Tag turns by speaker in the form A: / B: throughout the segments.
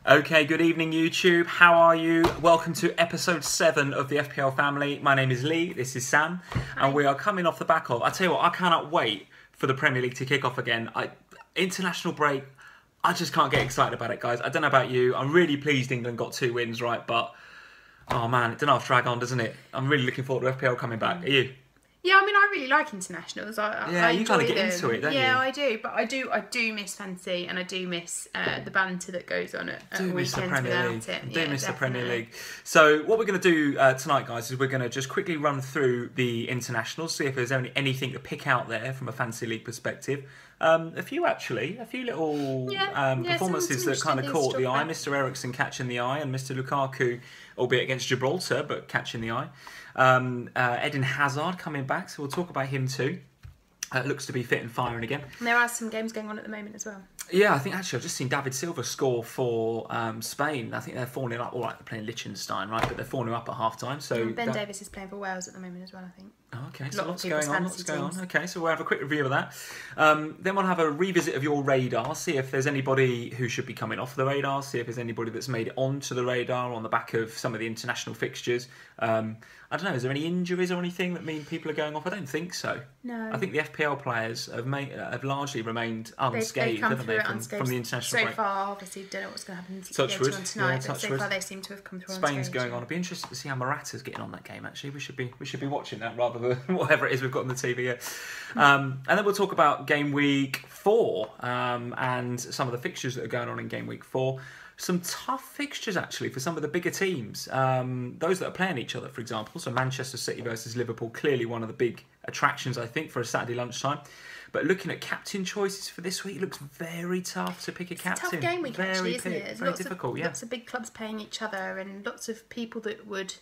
A: Okay, good evening YouTube, how are you? Welcome to episode 7 of the FPL family. My name is Lee, this is Sam, and we are coming off the back of, I tell you what, I cannot wait for the Premier League to kick off again. International break, I just can't get excited about it, guys. I don't know about you, I'm really pleased England got 2 wins, right, but, oh man, it doesn't have to drag on, doesn't it? I'm really looking forward to FPL coming back. Are you?
B: Yeah, I mean, I really like internationals. I
A: you kind of get
B: them.
A: into it, don't you?
B: Yeah, I do. But I do miss fancy, and I do miss the banter that goes on at weekends without it.
A: I do miss the Premier League. So what we're going to do tonight, guys, is we're going to just quickly run through the internationals, see if there's anything to pick out there from a fancy league perspective. A few little performances that kind of caught the eye. Mr. Eriksen catching the eye, and Mr. Lukaku, albeit against Gibraltar, but catching the eye. Eden Hazard coming back, so we'll talk about him too. Looks to be fit and firing again.
B: And there are some games going on at the moment as well.
A: Yeah, I think actually I've just seen David Silva score for Spain. I think they're 4-0 up. All right, they're playing Liechtenstein, right? But they're 4-0 up at half time. So
B: Ben Davis is playing for Wales at the moment as well, I think.
A: Oh, okay, so lots going on. Okay, so we'll have a quick review of that. Then we'll have a revisit of your radar, see if there's anybody who should be coming off the radar, see if there's anybody that's made it onto the radar on the back of some of the international fixtures. I don't know, is there any injuries or anything that mean people are going off? I don't think so.
B: No.
A: I think the FPL players have largely remained unscathed, haven't they, from the international break.
B: So far, obviously, don't know what's going to happen
A: Touchwood,
B: later on tonight,
A: yeah,
B: but so far they seem to have come through
A: Spain's
B: unscathed.
A: going on. I'd be interested to see how Morata's getting on that game, actually. We should be watching that rather than whatever it is we've got on the TV here. And then we'll talk about Gameweek 4 and some of the fixtures that are going on in Gameweek 4. Some tough fixtures, actually, for some of the bigger teams. Those that are playing each other, for example. So Manchester City versus Liverpool, clearly one of the big attractions, I think, for a Saturday lunchtime. But looking at captain choices for this week, it looks very tough to pick a captain.
B: It's a tough game week, actually, isn't it?
A: Very difficult, yeah.
B: Lots of big clubs playing each other, and lots of people that would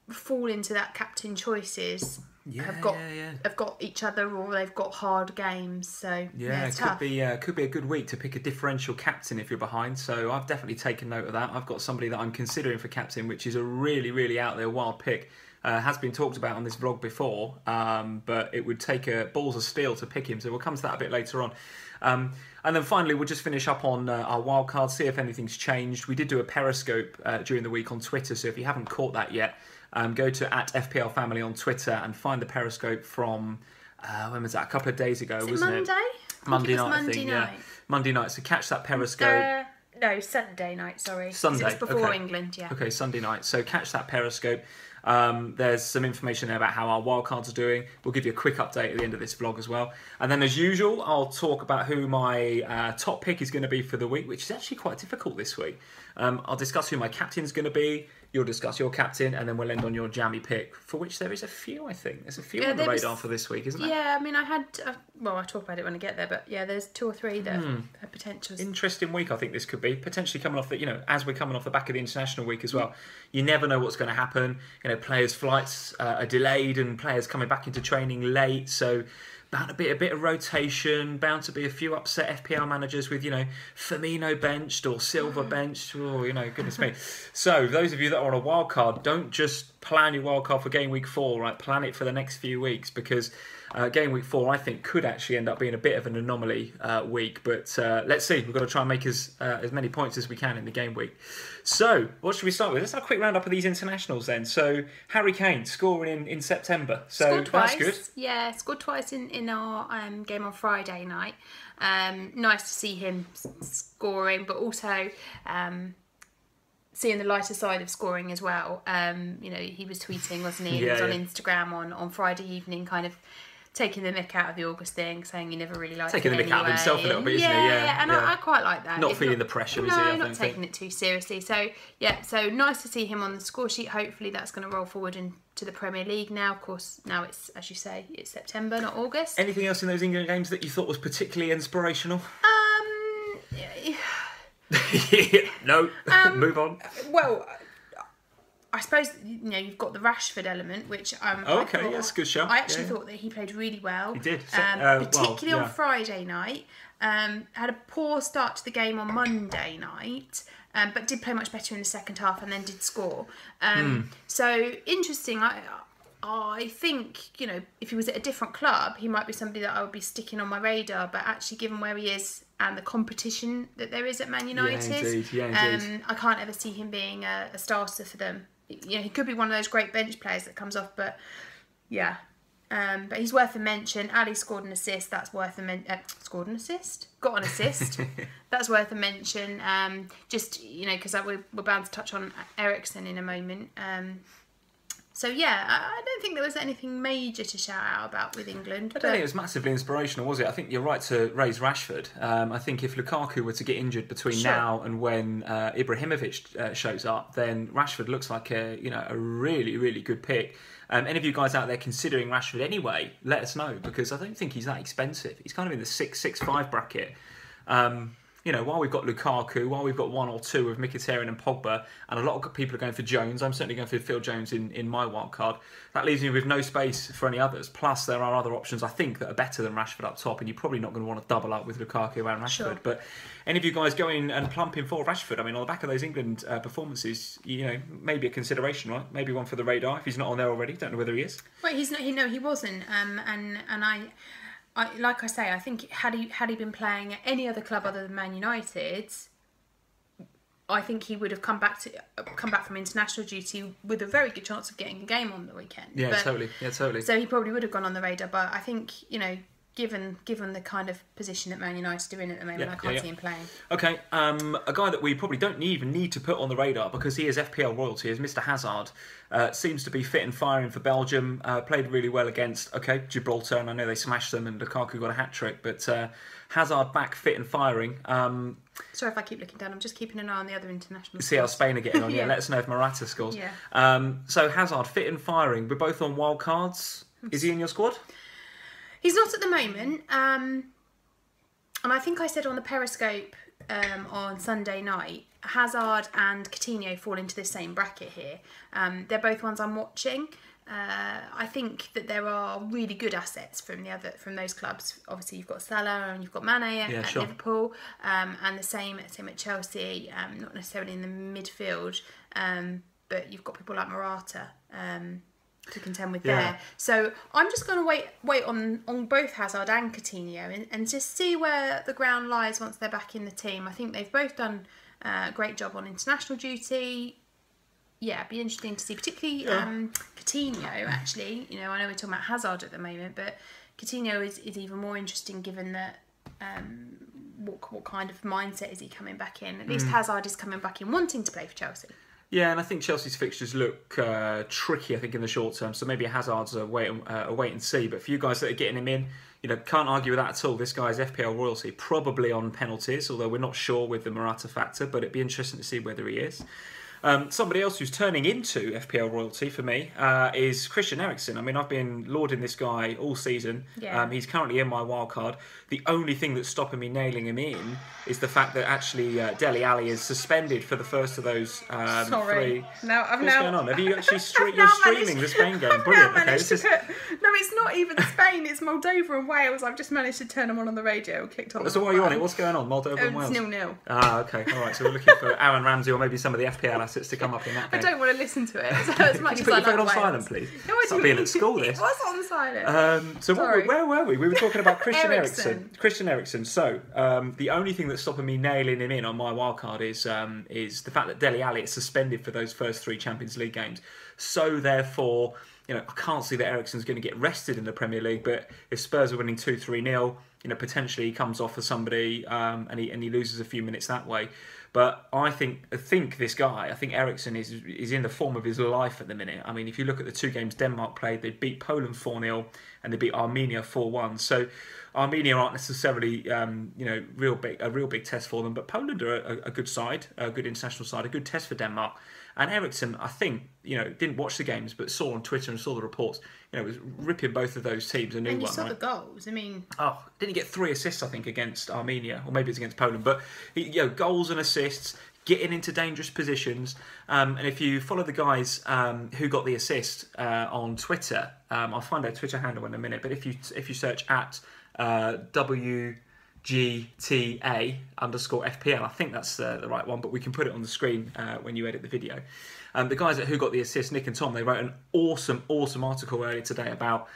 B: fall into that captain choices have got each other, or they've got hard games. So
A: it
B: tough.
A: could be a good week to pick a differential captain if you're behind. So I've definitely taken note of that. I've got somebody that I'm considering for captain, which is a really out there wild pick. Has been talked about on this vlog before, but it would take balls of steel to pick him. So we'll come to that a bit later on. And then finally, we'll just finish up on our wildcard, see if anything's changed. We did do a Periscope during the week on Twitter, so if you haven't caught that yet, go to @FPL Family on Twitter and find the Periscope from, when was that? A couple of days ago, wasn't it? Monday night, I think. Yeah. Monday night, so catch that Periscope.
B: No, Sunday night, sorry.
A: Sunday,
B: it was before England, yeah.
A: Okay, Sunday night. So catch that Periscope. There's some information there about how our wildcards are doing. We'll give you a quick update at the end of this vlog as well. And then, as usual, I'll talk about who my top pick is going to be for the week, which is actually quite difficult this week. I'll discuss who my captain's going to be. You'll discuss your captain, and then we'll end on your jammy pick, for which there is a few, I think. There's a few on the radar for this week, isn't there?
B: Yeah, I mean, I had... I'll talk about it when I get there, but yeah, there's 2 or 3 that have potentials.
A: Interesting week, I think this could be. Potentially coming off the, as we're coming off the back of the international week as well. You never know what's going to happen. Players' flights are delayed and players coming back into training late, so... bound to be a bit of rotation, bound to be a few upset FPL managers with, Firmino benched or Silva benched. Oh, goodness me. So, those of you that are on a wild card, don't just plan your wild card for game week 4, right? Plan it for the next few weeks, because game week 4, I think, could actually end up being a bit of an anomaly week. But let's see. We've got to try and make as many points as we can in the game week. So, what should we start with? Let's have a quick roundup of these internationals then. So, Harry Kane scoring in September. So,
B: scored twice.
A: That's good.
B: Yeah, scored twice in our game on Friday night. Nice to see him scoring, but also seeing the lighter side of scoring as well. He was tweeting, wasn't he? He was on Instagram on Friday evening, kind of taking the mick out of the August thing, saying he never really liked
A: taking
B: it
A: the mick out of himself a little bit, isn't he?
B: Yeah, and I quite like that.
A: Not feeling the pressure, is he?
B: No, not taking it too seriously. So, so nice to see him on the score sheet. Hopefully that's going to roll forward into the Premier League now. Of course, now it's, as you say, it's September, not August.
A: Anything else in those England games that you thought was particularly inspirational? No, move on.
B: Well, I suppose you've got the Rashford element, which
A: okay, yes, good show.
B: I actually thought that he played really well.
A: He did,
B: particularly on Friday night. Had a poor start to the game on Monday night, but did play much better in the second half and then did score. So interesting. I think if he was at a different club, he might be somebody that I would be sticking on my radar. But actually, given where he is and the competition that there is at Man United.
A: Indeed.
B: I can't ever see him being a starter for them. He could be one of those great bench players that comes off, but yeah. But he's worth a mention. Alli scored an assist. That's worth a mention. Scored an assist? Got an assist. That's worth a mention. Just, because we're bound to touch on Eriksen in a moment. So yeah, I don't think there was anything major to shout out about with England.
A: I don't think it was massively inspirational, was it? I think you're right to raise Rashford. I think if Lukaku were to get injured between now and when Ibrahimovic shows up, then Rashford looks like a really, really good pick. Any of you guys out there considering Rashford anyway, let us know, because I don't think he's that expensive. He's kind of in the 6-6-5 bracket. While we've got Lukaku, while we've got one or two of Mkhitaryan and Pogba, and a lot of people are going for Jones, I'm certainly going for Phil Jones in my wildcard, that leaves me with no space for any others. Plus, there are other options, I think, that are better than Rashford up top, and you're probably not going to want to double up with Lukaku and Rashford.
B: Sure.
A: But any of you guys going and plumping for Rashford, I mean, on the back of those England performances, maybe a consideration, right? Maybe one for the radar if he's not on there already. Don't know whether he is.
B: Well, he's not. He wasn't. And like I say, I think had he been playing at any other club other than Man United, I think he would have come back from international duty with a very good chance of getting a game on the weekend.
A: Totally.
B: So he probably would have gone on the radar. But I think given the kind of position that Man United are in at the moment, I can't see him playing.
A: Okay, a guy that we probably don't even need to put on the radar because he is FPL royalty is Mr. Hazard. Seems to be fit and firing for Belgium. Played really well against Gibraltar, and I know they smashed them and Lukaku got a hat-trick, but Hazard back fit and firing.
B: Sorry if I keep looking down, I'm just keeping an eye on the other international.
A: See how Spain are getting on. Let us know if Morata scores. So Hazard fit and firing. We're both on wild cards. Is he in your squad?
B: He's not at the moment, and I think I said on the Periscope on Sunday night, Hazard and Coutinho fall into the same bracket here. They're both ones I'm watching. I think that there are really good assets from those clubs. Obviously, you've got Salah and you've got Mane at Liverpool, and the same at Chelsea. Not necessarily in the midfield, but you've got people like Morata. To contend with there. So I'm just going to wait on both Hazard and Coutinho and just see where the ground lies once they're back in the team. I think they've both done a great job on international duty. Yeah, it'd be interesting to see, particularly Coutinho, actually. I know we're talking about Hazard at the moment, but Coutinho is even more interesting given that what kind of mindset is he coming back in? At least Hazard is coming back in wanting to play for Chelsea.
A: Yeah, and I think Chelsea's fixtures look tricky, I think, in the short term. So maybe Hazard's a wait and see. But for you guys that are getting him in, can't argue with that at all. This guy's FPL royalty, probably on penalties, although we're not sure with the Morata factor. But it'd be interesting to see whether he is. Somebody else who's turning into FPL royalty for me is Christian Eriksen. I mean, I've been lauding this guy all season. He's currently in my wildcard. The only thing that's stopping me nailing him in is the fact that actually Dele Alli is suspended for the first of those three.
B: No,
A: What's going on? Have you actually you're streaming the Spain game? Brilliant.
B: No, it's not even Spain. It's Moldova and Wales. I've just managed to turn them on the radio. Clicked on.
A: So why are you on it? What's going on? Moldova and Wales.
B: It's 0-0.
A: Okay. All right. So we're looking for Aaron Ramsey or maybe some of the FPL assets to come up in that game.
B: I don't want to listen to it as much
A: Can you
B: as
A: put
B: I
A: your phone
B: like
A: on
B: Wales.
A: silent, please?
B: No, I
A: Stop being at school, this.
B: It was on silent.
A: So where were we? We were talking about Christian
B: Eriksen.
A: Eriksen. So the only thing that's stopping me nailing him in on my wildcard is the fact that Dele Alli is suspended for those first three Champions League games. So therefore, I can't see that Eriksen's going to get rested in the Premier League. But if Spurs are winning 2-3-0, potentially he comes off for somebody and he loses a few minutes that way. But I think this guy, Eriksen is in the form of his life at the minute. I mean, if you look at the two games Denmark played, they beat Poland 4-0 and they beat Armenia 4-1. So Armenia aren't necessarily a real big test for them, but Poland are a good side, a good international side, a good test for Denmark. And Eriksen, I think, didn't watch the games, but saw on Twitter and saw the reports, was ripping both of those teams a new one.
B: And you saw the goals. I mean...
A: Oh, didn't he get 3 assists, I think, against Armenia? Or maybe it's against Poland. But, goals and assists, getting into dangerous positions. And if you follow the guys who got the assist on Twitter, I'll find their Twitter handle in a minute, but if you search at GTA_FPL. I think that's the right one, but we can put it on the screen when you edit the video. The guys at Who Got the Assist, Nick and Tom, they wrote an awesome article earlier today about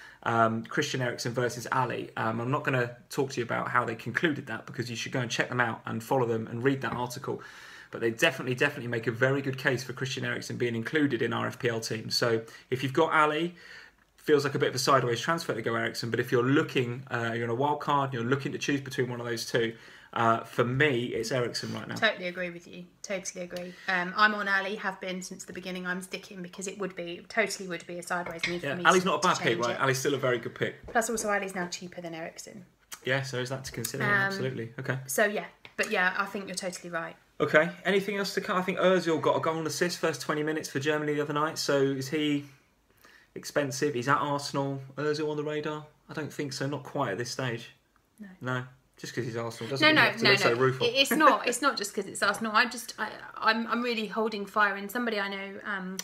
A: Christian Eriksen versus Alli. I'm not going to talk to you about how they concluded that, because you should go and check them out and follow them and read that article. But they definitely make a very good case for Christian Eriksen being included in our FPL team. So if you've got Alli, feels like a bit of a sideways transfer to go Eriksen, but if you're looking, you're on a wild card, you're looking to choose between one of those two, for me, it's Eriksen right now.
B: Totally agree with you. Totally agree. I'm on Alli, have been since the beginning. I'm sticking because it totally would be a sideways move for me.
A: Ali's not a bad pick, right? Ali's still a very good pick.
B: Plus, also, Ali's now cheaper than Eriksen.
A: Yeah, so is that to consider? Absolutely. Okay.
B: So, yeah. But, yeah, I think you're totally right.
A: Okay. Anything else to come? I think Ozil got a goal and assist first 20 minutes for Germany the other night. So, is he expensive? He's at Arsenal. Ozil on the radar? I don't think so. Not quite at this stage. No. Just because he's Arsenal doesn't have to look so rueful.
B: It's not. It's not just because it's Arsenal. I'm really holding fire. And somebody I know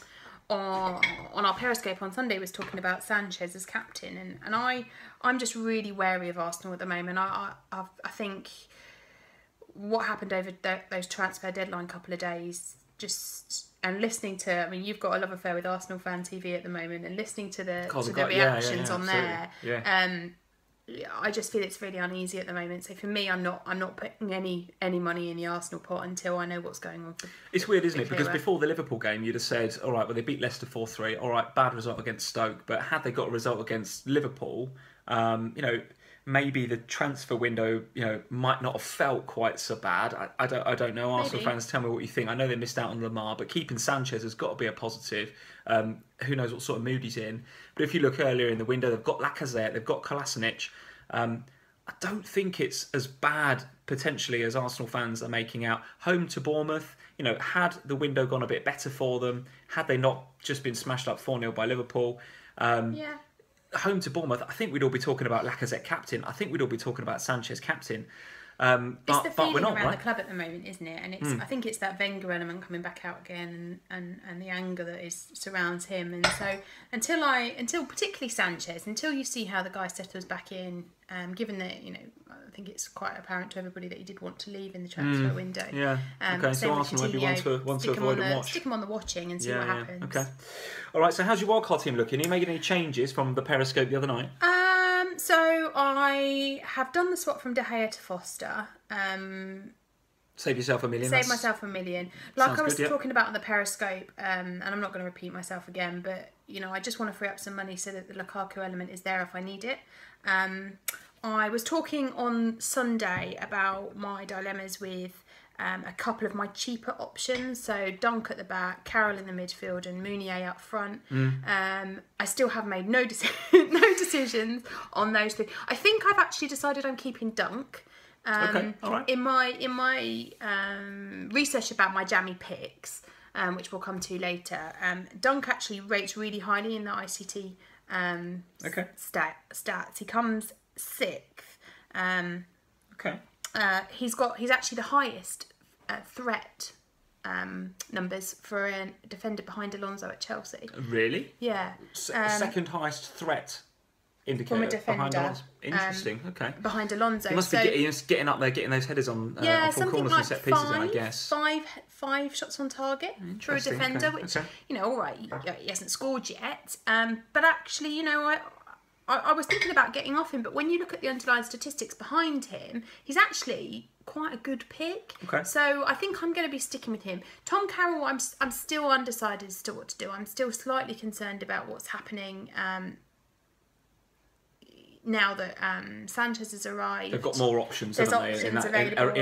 B: on our Periscope on Sunday was talking about Sanchez as captain, and I'm just really wary of Arsenal at the moment. I think what happened over those transfer deadline couple of days, and listening to, I mean, you've got a love affair with Arsenal Fan TV at the moment, and listening to the reactions on there. I just feel it's really uneasy at the moment. So for me, I'm not putting any money in the Arsenal pot until I know what's going on.
A: It's weird, isn't it? Because before the Liverpool game, you'd have said, all right, well, they beat Leicester 4-3. All right, bad result against Stoke. But had they got a result against Liverpool, maybe the transfer window, might not have felt quite so bad. I don't know. Arsenal fans, tell me what you think. I know they missed out on Lamar, but keeping Sanchez has got to be a positive. Who knows what sort of mood he's in. But if you look earlier in the window, they've got Lacazette, they've got Kolasinac. I don't think it's as bad potentially as Arsenal fans are making out. Home to Bournemouth, had the window gone a bit better for them, had they not just been smashed up 4-0 by Liverpool. Home to Bournemouth, I think we'd all be talking about Lacazette captain. I think we'd all be talking about Sanchez captain.
B: It's the feeling around the club at the moment, isn't it? And I think it's that Wenger element coming back out again, and the anger that surrounds him. And so until particularly Sanchez, until you see how the guy settles back in, given that I think it's quite apparent to everybody that he did want to leave in the transfer window.
A: Yeah. Okay. So Arsenal might be one to avoid and watch.
B: Stick him on the watching and see what happens.
A: Okay. All right. So how's your wildcard team looking? Are you making any changes from the Periscope the other night?
B: So I have done the swap from De Gea to Foster.
A: Save yourself $1 million.
B: Save myself $1 million. Like I was talking about on the Periscope, and I'm not going to repeat myself again, but I just want to free up some money so that the Lukaku element is there if I need it. I was talking on Sunday about my dilemmas with a couple of my cheaper options. So Dunk at the back, Carroll in the midfield, and Mounier up front. I still have made no decisions on those three. I think I've actually decided I'm keeping Dunk.
A: Okay, all right.
B: In my research about my Jammy Picks, which we'll come to later, Dunk actually rates really highly in the ICT stats. He comes 6th. He's actually the highest threat numbers for a defender behind Alonso at Chelsea.
A: Really?
B: Yeah.
A: Second highest threat indicator
B: from a defender.
A: Behind Alonso. Interesting. Okay.
B: Behind Alonso.
A: He must be getting up there, getting those headers on full corners and set pieces, I guess.
B: Five shots on target for a defender, which all right, he hasn't scored yet. But actually, I was thinking about getting off him, but when you look at the underlying statistics behind him, he's actually quite a good pick.
A: Okay.
B: So I think I'm going to be sticking with him. Tom Carroll, I'm still undecided as to what to do. I'm still slightly concerned about what's happening now that Sanchez has arrived.
A: They've got more options, haven't they, in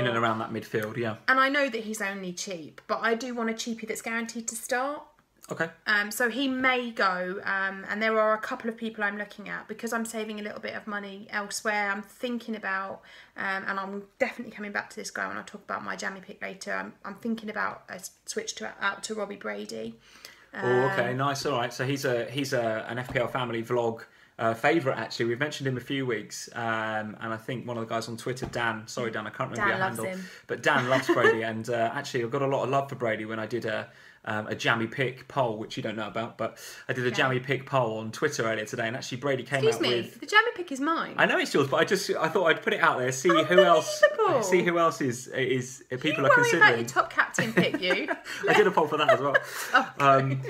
A: and around that midfield, yeah.
B: And I know that he's only cheap, but I do want a cheapie that's guaranteed to start.
A: Okay.
B: So he may go, and there are a couple of people I'm looking at because I'm saving a little bit of money elsewhere. I'm thinking about, and I'm definitely coming back to this guy when I talk about my Jammy Pick later. I'm thinking about a switch out to Robbie Brady.
A: Okay, nice. All right. So he's an FPL family vlog favourite, actually. We've mentioned him a few weeks, and I think one of the guys on Twitter, Dan, sorry Dan, I can't remember your handle, but Dan loves Brady, and actually I've got a lot of love for Brady. When I did a a Jammy Pick poll, which you don't know about, but I did a Jammy Pick poll on Twitter earlier today, and actually Brady came out with...
B: the Jammy Pick is mine.
A: I know it's yours, but I thought I'd put it out there, see who else is people are considering.
B: About your top captain pick, you.
A: I did a poll for that as well.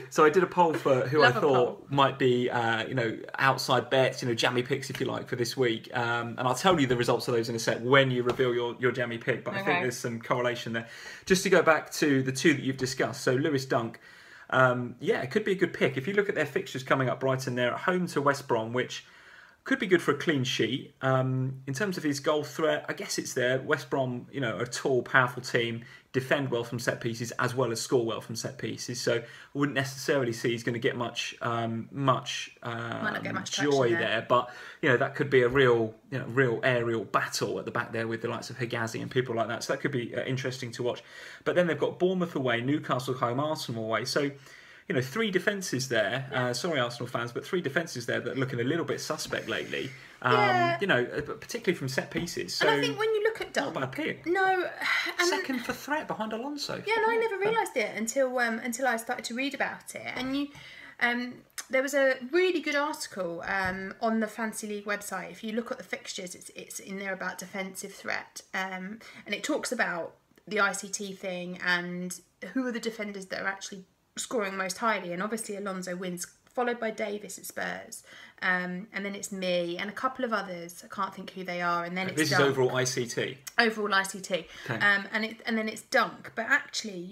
A: So I did a poll for who I thought might be, outside bets, Jammy Picks if you like for this week, and I'll tell you the results of those in a sec when you reveal your Jammy Pick. But I think there's some correlation there. Just to go back to the two that you've discussed, so Lewis Dunk, it could be a good pick. If you look at their fixtures coming up, Brighton, they're at home to West Brom, which could be good for a clean sheet. In terms of his goal threat, I guess it's there. West Brom, a tall, powerful team, defend well from set pieces as well as score well from set pieces. So I wouldn't necessarily see he's going to get much joy there. But that could be a real aerial battle at the back there with the likes of Higazi and people like that. So that could be interesting to watch. But then they've got Bournemouth away, Newcastle home, Arsenal away. So three defences there. Sorry, Arsenal fans, but three defences there that are looking a little bit suspect lately. Particularly from set pieces. So
B: and I think when you look at Dunk,
A: not a bad pick.
B: No,
A: second for threat behind Alonso.
B: Yeah, no, I never realised it until I started to read about it. And there was a really good article on the Fantasy League website. If you look at the fixtures, it's in there about defensive threat, and it talks about the ICT thing and who are the defenders that are actually scoring most highly, and obviously Alonso wins, followed by Davis at Spurs, and then it's me and a couple of others. I can't think who they are, and then
A: this is overall ICT.
B: Overall ICT,
A: okay.
B: And then it's Dunk. But actually,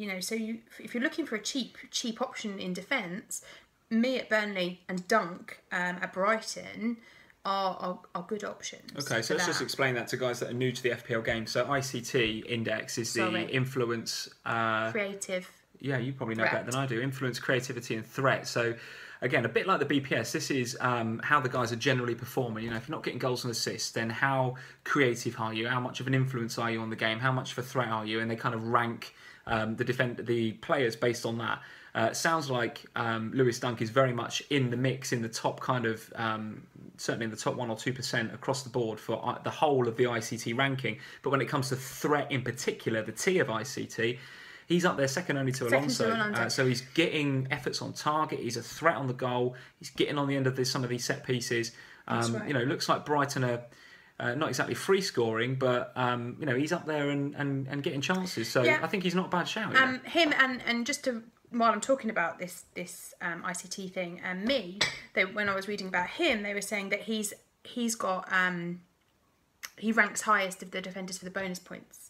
B: if you're looking for a cheap option in defence, me at Burnley and Dunk at Brighton are good options.
A: Okay, so let's just explain that to guys that are new to the FPL game. So ICT index is the influence
B: creative.
A: Yeah, you probably know better than I do. Influence, creativity, and threat. So, again, a bit like the BPS, this is how the guys are generally performing. If you're not getting goals and assists, then how creative are you? How much of an influence are you on the game? How much of a threat are you? And they kind of rank the players based on that. Sounds like Lewis Dunk is very much in the mix, in the top kind of, certainly in the top 1 or 2% across the board for the whole of the ICT ranking. But when it comes to threat in particular, the T of ICT, he's up there second only to Alonso. So he's getting efforts on target. He's a threat on the goal. He's getting on the end of some of these set pieces. Looks like Brighton are not exactly free scoring, but he's up there and getting chances. So I think he's not a bad shout.
B: Him and just to, while I'm talking about this ICT thing, when I was reading about him, they were saying that he's got he ranks highest of the defenders for the bonus points.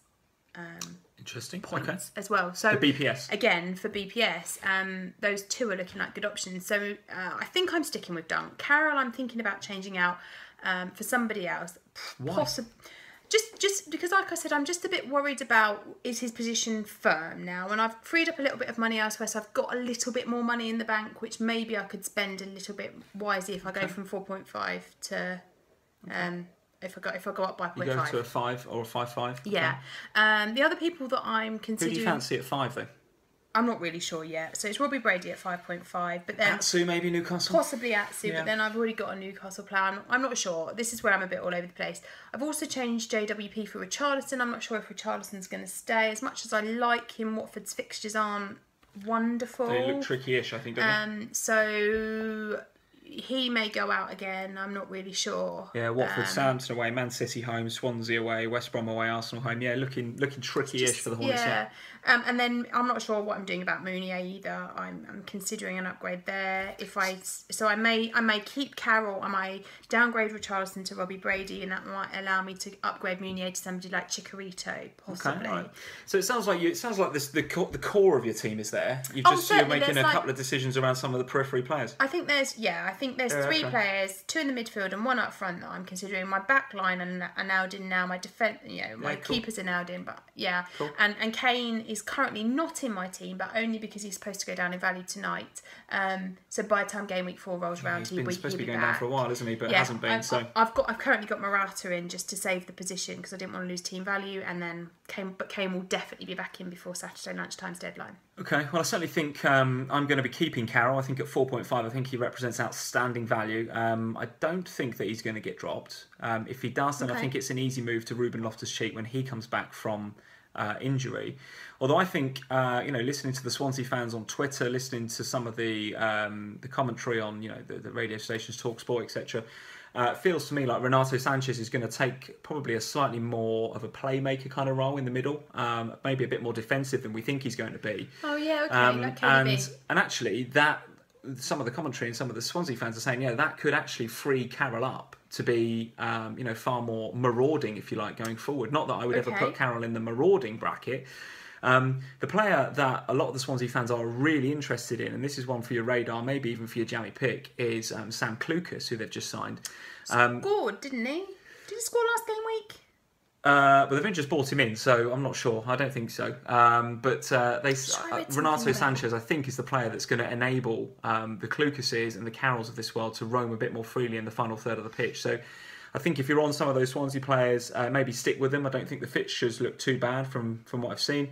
A: Interesting.
B: Points as well. So
A: the BPS.
B: Again, for BPS, those two are looking like good options. So I think I'm sticking with Dunk. Carroll, I'm thinking about changing out for somebody else.
A: Why?
B: Just because, like I said, I'm just a bit worried about, is his position firm now? And I've freed up a little bit of money elsewhere, so I've got a little bit more money in the bank, which maybe I could spend a little bit wisely if I go from 4.5 to... If I go up by 0.5.
A: You go to a 5 or a 5.5?
B: Yeah.
A: Okay.
B: The other people that I'm considering...
A: Who do you fancy at 5 though?
B: I'm not really sure yet. So it's Robbie Brady at 5.5, but then...
A: Atsu maybe, Newcastle?
B: Possibly Atsu, but then I've already got a Newcastle plan. I'm not sure. This is where I'm a bit all over the place. I've also changed JWP for Richarlison. I'm not sure if Richarlison's going to stay. As much as I like him, Watford's fixtures aren't wonderful.
A: They look tricky-ish, I think, don't they?
B: So... he may go out again. I'm not really sure.
A: Yeah, Watford, Southampton away, Man City home, Swansea away, West Brom away, Arsenal home. Yeah, looking tricky-ish for the Hornets.
B: Yeah, and then I'm not sure what I'm doing about Mounier either. I'm considering an upgrade there. I may keep Carroll. I might downgrade Richarlison to Robbie Brady, and that might allow me to upgrade Mounier to somebody like Chikorito, possibly.
A: Okay, right. So it sounds like the core of your team is there. You're making a couple of decisions around some of the periphery players.
B: I think there's three players, 2 in the midfield and 1 up front that I'm considering. My back line are nailed in now. My defence, my keepers are nailed in. But cool. And Kane is currently not in my team, but only because he's supposed to go down in value tonight. So by the time Gameweek 4 rolls around,
A: he's supposed to be going down for a while, isn't he? But hasn't been.
B: I've currently got Morata in just to save the position because I didn't want to lose team value, and then Kane will definitely be back in before Saturday lunchtime's deadline.
A: Okay, well I certainly think I'm going to be keeping Carroll. I think at 4.5, I think he represents outstanding value. I don't think that he's going to get dropped. If he does, then I think it's an easy move to Ruben Loftus-Cheek when he comes back from injury. Although I think, listening to the Swansea fans on Twitter, listening to some of the commentary on, the radio stations, TalkSport, etc., it feels to me like Renato Sanchez is going to take probably a slightly more of a playmaker kind of role in the middle, maybe a bit more defensive than we think he's going to be.
B: Oh yeah, okay,
A: and actually that some of the commentary and some of the Swansea fans are saying, that could actually free Carroll up to be, far more marauding, if you like, going forward. Not that I would ever put Carroll in the marauding bracket. The player that a lot of the Swansea fans are really interested in, and this is one for your radar, maybe even for your Jammy Pick, is Sam Clucas, who they've just signed.
B: Scored, didn't he? Did he score last game week?
A: But they've only just bought him in, so I'm not sure. I don't think so. Renato Sanchez, I think, is the player that's going to enable the Clucases and the Carrolls of this world to roam a bit more freely in the final third of the pitch. So I think if you're on some of those Swansea players, maybe stick with them. I don't think the fixtures look too bad from what I've seen.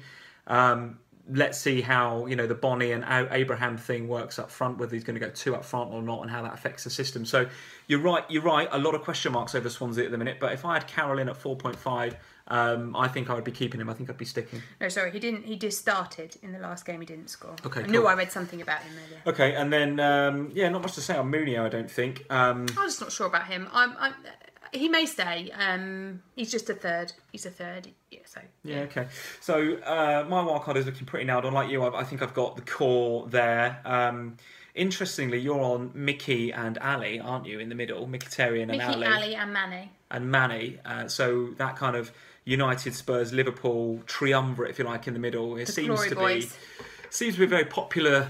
A: Let's see how the Bonnie and Abraham thing works up front, whether he's going to go 2 up front or not, and how that affects the system. So you're right. A lot of question marks over Swansea at the minute. But if I had Carroll in at 4.5, I think I would be keeping him. I think I'd be sticking.
B: No, sorry, he didn't. He just started in the last game. He didn't score.
A: Okay,
B: I knew I read something about him earlier.
A: Okay, and then not much to say on Munio, I don't think.
B: I'm just not sure about him. He may stay. He's just a third. He's a third. Yeah.
A: Okay. So my wildcard is looking pretty nailed on. Like you, I think I've got the core there. Interestingly, you're on Mickey and Alli, aren't you, in the middle? Mkhitaryan and Alli.
B: Alli and Mane.
A: And Mane. So that kind of United, Spurs, Liverpool triumvirate, if you like, in the middle. It seems to be a very popular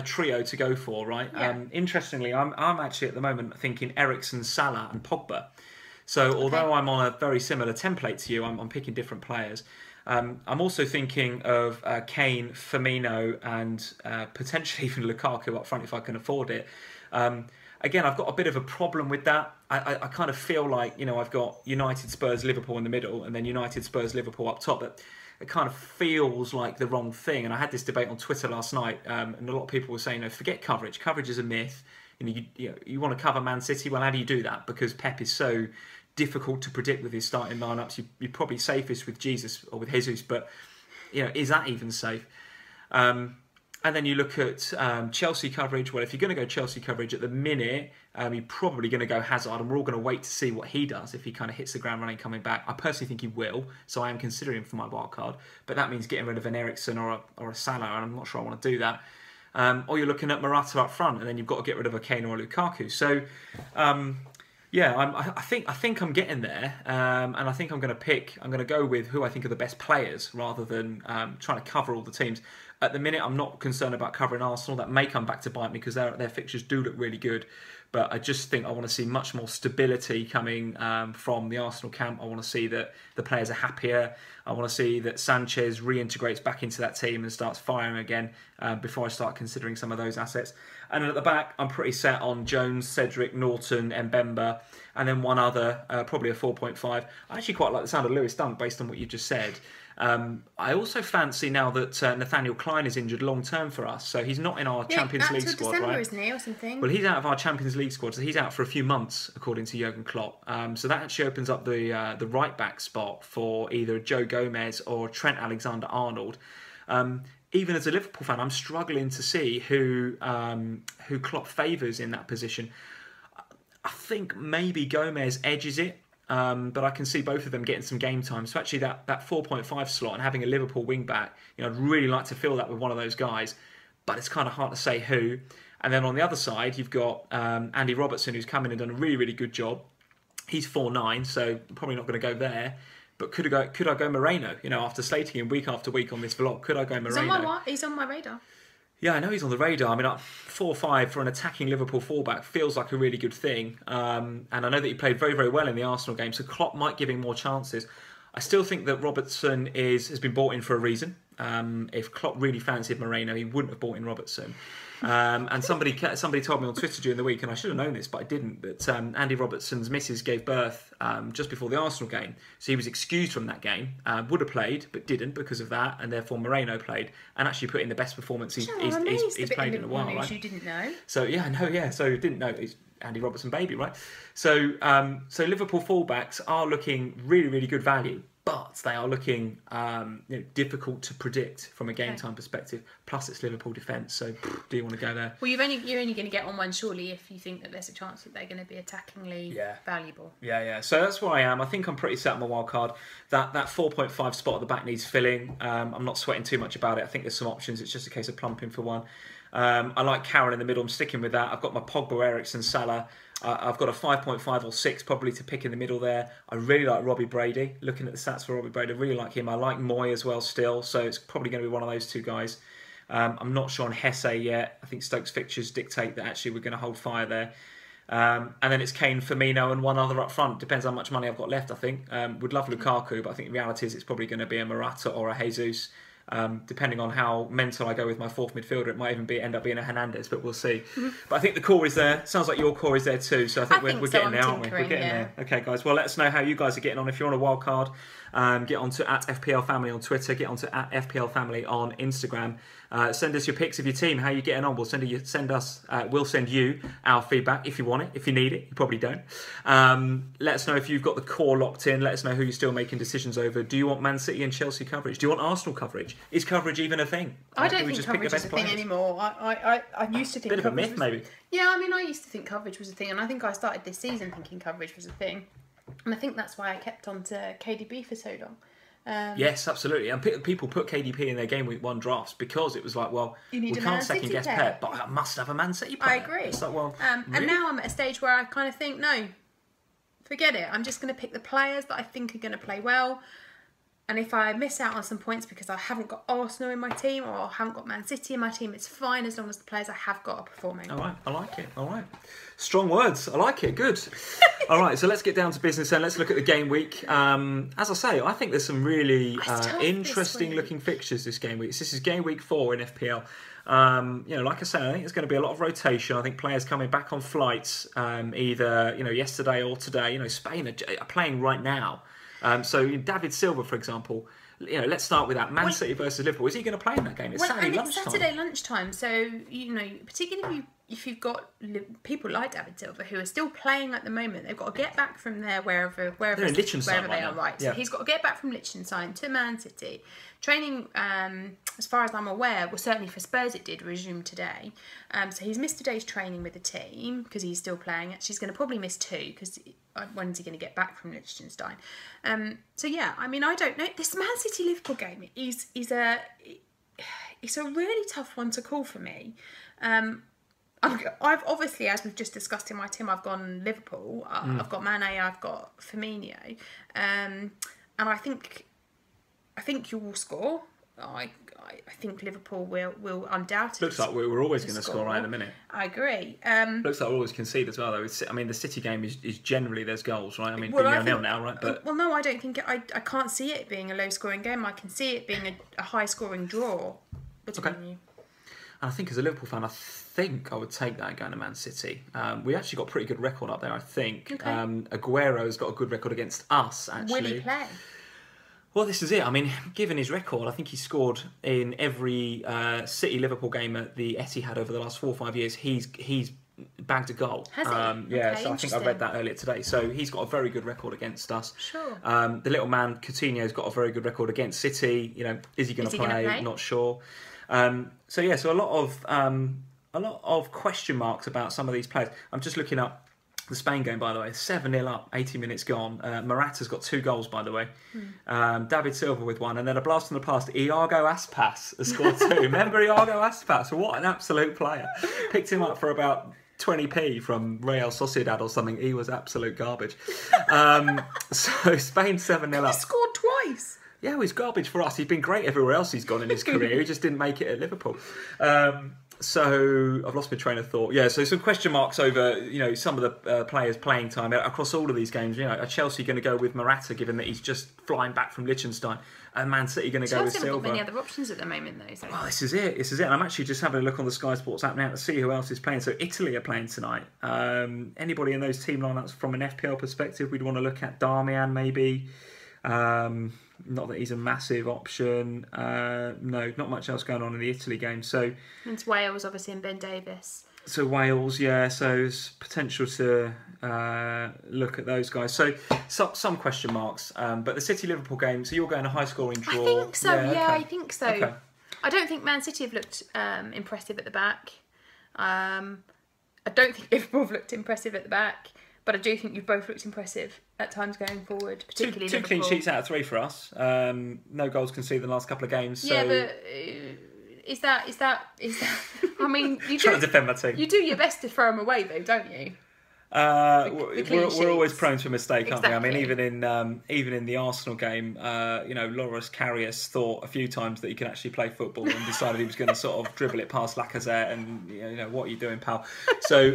A: trio to go for, right?
B: Yeah.
A: Interestingly, I'm actually at the moment thinking Eriksen, Salah, and Pogba. So although I'm on a very similar template to you, I'm picking different players. I'm also thinking of Kane, Firmino, and potentially even Lukaku up front if I can afford it. Again, I've got a bit of a problem with that. I kind of feel like, I've got United, Spurs, Liverpool in the middle, and then United, Spurs, Liverpool up top. But it kind of feels like the wrong thing. And I had this debate on Twitter last night, and a lot of people were saying, forget coverage. Coverage is a myth. You want to cover Man City. Well, how do you do that? Because Pep is so difficult to predict with his starting lineups. You're probably safest with Jesus or with Jesus, but is that even safe? And then you look at Chelsea coverage. Well, if you're going to go Chelsea coverage at the minute, you're probably going to go Hazard, and we're all going to wait to see what he does if he kind of hits the ground running coming back. I personally think he will, so I am considering him for my wild card. But that means getting rid of an Eriksen or a Salah, and I'm not sure I want to do that. Or you're looking at Morata up front, and then you've got to get rid of a Kane or a Lukaku. So. I think I'm getting there, and I think I'm going to go with who I think are the best players rather than trying to cover all the teams. At the minute, I'm not concerned about covering Arsenal. That may come back to bite me because their fixtures do look really good. But I just think I want to see much more stability coming from the Arsenal camp. I want to see that the players are happier. I want to see that Sanchez reintegrates back into that team and starts firing again before I start considering some of those assets. And then at the back, I'm pretty set on Jones, Cedric, Norton, Mbemba, and then one other, probably a 4.5. I actually quite like the sound of Lewis Dunk based on what you just said. I also fancy now that Nathaniel Klein is injured long term for us, so he's not in our Champions League squad,
B: December,
A: right?
B: Isn't he, or something?
A: Well, he's out of our Champions League squad, so he's out for a few months, according to Jurgen Klopp. So that actually opens up the right back spot for either Joe Gomez or Trent Alexander-Arnold. Even as a Liverpool fan, I'm struggling to see who Klopp favours in that position. I think maybe Gomez edges it. But I can see both of them getting some game time. So actually that 4.5 slot and having a Liverpool wing back, I'd really like to fill that with one of those guys. But it's kind of hard to say who. And then on the other side, you've got Andy Robertson, who's come in and done a really, really good job. He's 4.9, so probably not going to go there. But could I go Moreno? After slating him week after week on this vlog, could I go Moreno?
B: He's on my radar.
A: Yeah, I know he's on the radar. I mean, 4-5 for an attacking Liverpool fullback feels like a really good thing. And I know that he played very, very well in the Arsenal game, so Klopp might give him more chances. I still think that Robertson has been bought in for a reason. If Klopp really fancied Moreno, he wouldn't have bought in Robertson. And somebody told me on Twitter during the week, and I should have known this, but I didn't, that Andy Robertson's missus gave birth just before the Arsenal game. So he was excused from that game, would have played, but didn't because of that, and therefore Moreno played, and actually put in the best performance he's played in a while, right?
B: You didn't know.
A: So, so didn't know. He's Andy Robertson baby, right? So Liverpool fullbacks are looking really, really good value. but they are looking difficult to predict from a game time perspective. Plus, it's Liverpool defence, so do you want to go there?
B: Well, you're only going to get on one surely if you think that there's a chance that they're going to be attackingly valuable.
A: Yeah. So that's where I am. I think I'm pretty set on my wild card. That 4.5 spot at the back needs filling. I'm not sweating too much about it. I think there's some options. It's just a case of plumping for one. I like Karen in the middle. I'm sticking with that. I've got my Pogba, Eriksen, Salah. I've got a 5.5 or 6 probably to pick in the middle there. I really like Robbie Brady. Looking at the stats for Robbie Brady, I really like him. I like Moy as well still, so it's probably going to be one of those two guys. I'm not sure on Hesse yet. I think Stoke's fixtures dictate that actually we're going to hold fire there. And then it's Kane, Firmino and one other up front. Depends how much money I've got left, I think. Would love Lukaku, but I think the reality is it's probably going to be a Morata or a Jesus. Depending on how mental I go with my fourth midfielder, it might even end up being a Hernandez, but we'll see. But I think the core is there. Sounds like your core is there too, so I think we're getting there, aren't we? We're getting there. Okay, guys. Well, let us know how you guys are getting on. If you're on a wild card, get onto @FPL Family on Twitter. Get onto @FPL Family on Instagram. Send us your pics of your team. How you getting on? We'll send you our feedback if you want it. If you need it, you probably don't. Let us know if you've got the core locked in. Let us know who you're still making decisions over. Do you want Man City and Chelsea coverage? Do you want Arsenal coverage? Is coverage even a thing?
B: I don't think coverage is a thing anymore. I used to think
A: bit of a myth, maybe.
B: Yeah, I mean, I used to think coverage was a thing, and I think I started this season thinking coverage was a thing, and I think that's why I kept on to KDB for so long.
A: Yes, absolutely. And people put KDP in their Gameweek 1 drafts because it was like, well, we can't second guess Pep, but I must have a Man City player.
B: I agree.
A: It's like, well, really?
B: And now I'm at a stage where I kind of think, no, forget it. I'm just going to pick the players that I think are going to play well. And if I miss out on some points because I haven't got Arsenal in my team or I haven't got Man City in my team, it's fine as long as the players I have got are performing.
A: All right, I like it. All right. Strong words. I like it. Good. All right, so let's get down to business then. Let's look at the game week. As I say, I think there's some really interesting looking fixtures this game week. This is game week 4 in FPL. Like I say, I think there's going to be a lot of rotation. I think players coming back on flights either yesterday or today. Spain are playing right now. So David Silva, for example, let's start with that. Man City versus Liverpool. Is he going to play in that game? It's Saturday lunchtime.
B: It's Saturday lunchtime. So, particularly if you've got people like David Silva who are still playing at the moment, they've got to get back from there wherever
A: they're in Liechtenstein
B: they are. Right. So he's got to get back from Liechtenstein to Man City. Training, as far as I'm aware, well, certainly for Spurs it did resume today. So he's missed today's training with the team because he's still playing. Actually, he's going to probably miss 2 because when's he going to get back from Liechtenstein? So yeah, I mean, I don't know. This Man City Liverpool game is a really tough one to call for me. I've obviously, as we've just discussed in my team, I've gone Liverpool. I've got Mane. I've got Firmino, and I think you will score. I think Liverpool will undoubtedly.
A: Looks like we're always going to score right in a minute.
B: I agree.
A: Looks like we'll always concede as well, though. I mean, the City game is generally there's goals, right? I mean, 0-0 now, right? But
B: no, I don't think I can't see it being a low-scoring game. I can see it being a high-scoring draw between you.
A: And I think as a Liverpool fan, I think I would take that going to Man City. We actually got a pretty good record up there, I think.
B: Okay.
A: Aguero's got a good record against us, actually.
B: Will he play?
A: Well, this is it. I mean, given his record, I think he scored in every City-Liverpool game at the Etihad over the last 4 or 5 years. He's bagged a goal.
B: Has he?
A: Yeah, so I think I read that earlier today. So he's got a very good record against us.
B: Sure.
A: The little man, Coutinho's got a very good record against City. Is he going to play? Not sure. So a lot of question marks about some of these players. I'm just looking up the Spain game, by the way. 7-0 up, 80 minutes gone. Morata's got 2 goals, by the way. David Silva with 1, and then a blast from the past. Iago Aspas has scored 2. Remember Iago Aspas? What an absolute player! Picked him up for about 20p from Real Sociedad or something. He was absolute garbage. So Spain 7-0 up.
B: He scored twice.
A: Yeah, well, he's garbage for us. He's been great everywhere else he's gone in his career. He just didn't make it at Liverpool. So I've lost my train of thought. Yeah, so some question marks over some of the players' playing time across all of these games. Are Chelsea going to go with Morata, given that he's just flying back from Liechtenstein, and Man City going to go with Silva?
B: Chelsea haven't got many other options at the moment, though. So.
A: Well, this is it. And I'm actually just having a look on the Sky Sports app now to see who else is playing. So Italy are playing tonight. Anybody in those team lineups from an FPL perspective we'd want to look at? Darmian maybe. Not that he's a massive option. No, not much else going on in the Italy game. So
B: it's Wales, obviously, and Ben Davis.
A: So Wales, yeah. So there's potential to look at those guys. So some question marks. But the City-Liverpool game. So you're going a high-scoring draw.
B: I think so. Yeah,
A: okay.
B: I think so.
A: Okay.
B: I don't think Man City have looked impressive at the back. I don't think Liverpool have looked impressive at the back. But I do think you've both looked impressive at times going forward, particularly
A: two clean sheets out of 3 for us. No goals conceded in the last couple of games. So...
B: Yeah, but is that? I mean, you
A: trying to defend my team.
B: You do your best to throw them away, though, don't you?
A: We're always prone to a mistake, aren't we? I mean, even in the Arsenal game, Loris Karius thought a few times that he could actually play football and decided he was going to sort of dribble it past Lacazette and what are you doing, pal? So